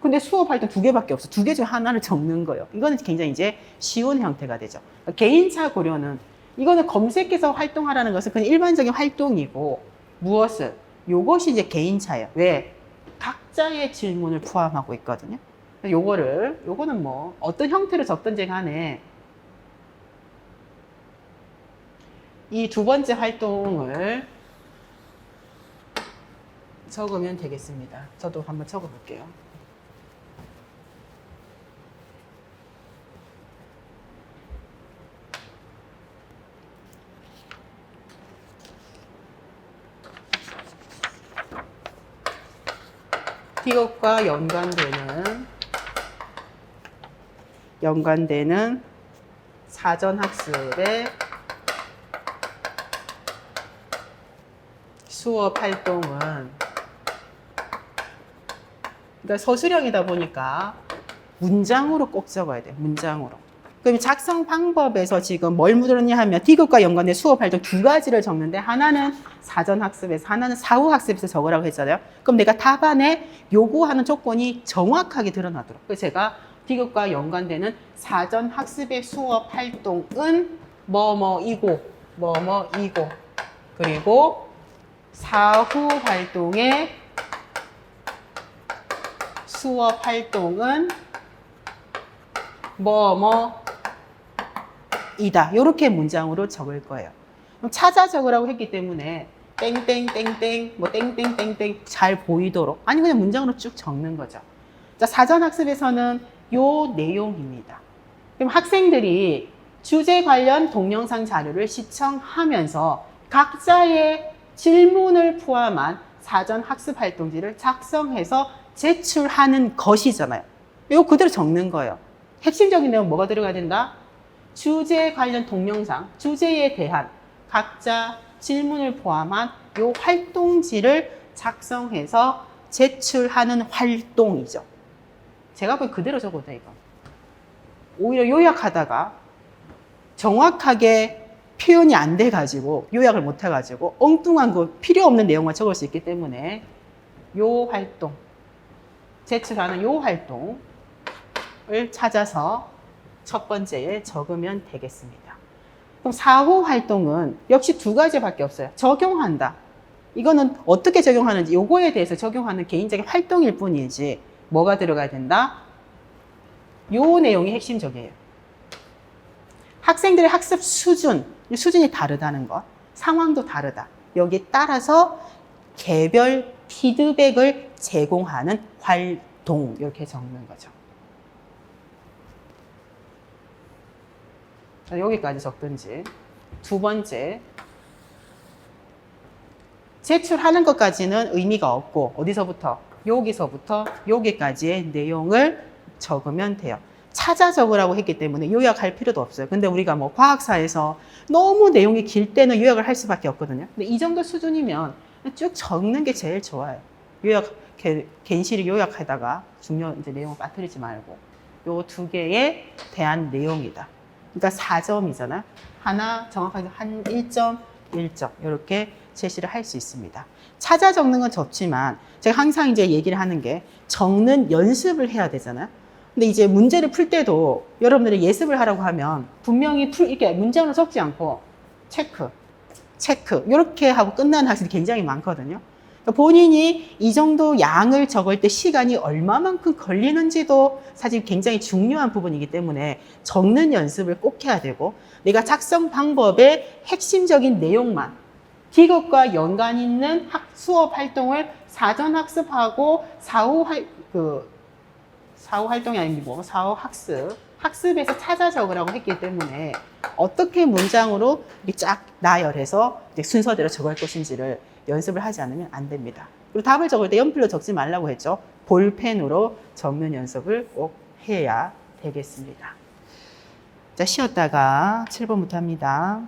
Speaker 1: 근데 수업 활동 두 개밖에 없어. 두 개 중 하나를 적는 거예요. 이거는 굉장히 이제 쉬운 형태가 되죠. 개인차 고려는 이거는 검색해서 활동하라는 것은 그냥 일반적인 활동이고 무엇을? 요것이 이제 개인차예요. 왜? 각자의 질문을 포함하고 있거든요. 요거는 뭐 어떤 형태로 적든지 간에 이 두 번째 활동을 적으면 되겠습니다. 저도 한번 적어 볼게요. T급과 연관되는 사전학습의 수업 활동은, 그러니까 서술형이다 보니까 문장으로 꼭 적어야 돼요. 문장으로. 그럼 작성 방법에서 지금 뭘 묻었냐 하면 T급과 연관된 수업 활동 두 가지를 적는데 하나는 사전학습에서 하나는 사후학습에서 적으라고 했잖아요. 그럼 내가 답안에 요구하는 조건이 정확하게 드러나도록. 그래서 제가 T급과 연관되는 사전학습의 수업 활동은 뭐뭐이고 뭐뭐이고 그리고 사후 활동의 수업 활동은 뭐뭐이다. 이렇게 문장으로 적을 거예요. 그럼 찾아 적으라고 했기 때문에 땡땡땡땡 뭐 땡땡땡땡 잘 보이도록 아니 그냥 문장으로 쭉 적는 거죠. 자, 사전학습에서는 요 내용입니다. 그럼 학생들이 주제 관련 동영상 자료를 시청하면서 각자의 질문을 포함한 사전학습 활동지를 작성해서 제출하는 것이잖아요. 이거 그대로 적는 거예요. 핵심적인 내용 뭐가 들어가야 된다? 주제 관련 동영상, 주제에 대한 각자 질문을 포함한 요 활동지를 작성해서 제출하는 활동이죠. 제가 보기 그대로 적어도 돼, 이거. 오히려 요약하다가 정확하게 표현이 안 돼가지고, 요약을 못 해가지고, 엉뚱한 거 필요 없는 내용만 적을 수 있기 때문에 요 활동, 제출하는 요 활동을 찾아서 첫 번째에 적으면 되겠습니다. 그럼 사후 활동은 역시 두 가지밖에 없어요. 적용한다. 이거는 어떻게 적용하는지, 요거에 대해서 적용하는 개인적인 활동일 뿐이지, 뭐가 들어가야 된다? 요 내용이 핵심적이에요. 학생들의 학습 수준이 다르다는 것, 상황도 다르다. 여기에 따라서 개별 피드백을 제공하는 활동, 이렇게 적는 거죠. 여기까지 적든지. 두 번째, 제출하는 것까지는 의미가 없고 어디서부터? 여기서부터 여기까지의 내용을 적으면 돼요. 찾아 적으라고 했기 때문에 요약할 필요도 없어요. 근데 우리가 뭐 과학사에서 너무 내용이 길 때는 요약을 할 수밖에 없거든요. 근데 이 정도 수준이면 쭉 적는 게 제일 좋아요. 괜시리 요약하다가 중요한 이제 내용을 빠뜨리지 말고 요 두 개에 대한 내용이다. 그러니까 4점이잖아요. 하나 정확하게 한 1점, 1점 이렇게 제시를 할 수 있습니다. 찾아 적는 건 좋지만 제가 항상 이제 얘기를 하는 게 적는 연습을 해야 되잖아요. 근데 이제 문제를 풀 때도 여러분들이 예습을 하라고 하면 분명히 이렇게 문장으로 적지 않고 체크, 체크 이렇게 하고 끝나는 학생이 굉장히 많거든요. 본인이 이 정도 양을 적을 때 시간이 얼마만큼 걸리는지도 사실 굉장히 중요한 부분이기 때문에 적는 연습을 꼭 해야 되고, 내가 작성 방법의 핵심적인 내용만, 기급과 연관 있는 수업 활동을 사전 학습하고 사후 활동이 아니고 뭐 사후 학습에서 찾아 적으라고 했기 때문에 어떻게 문장으로 쫙 나열해서 순서대로 적을 것인지를 연습을 하지 않으면 안 됩니다. 그리고 답을 적을 때 연필로 적지 말라고 했죠. 볼펜으로 적는 연습을 꼭 해야 되겠습니다. 자, 쉬었다가 7번부터 합니다.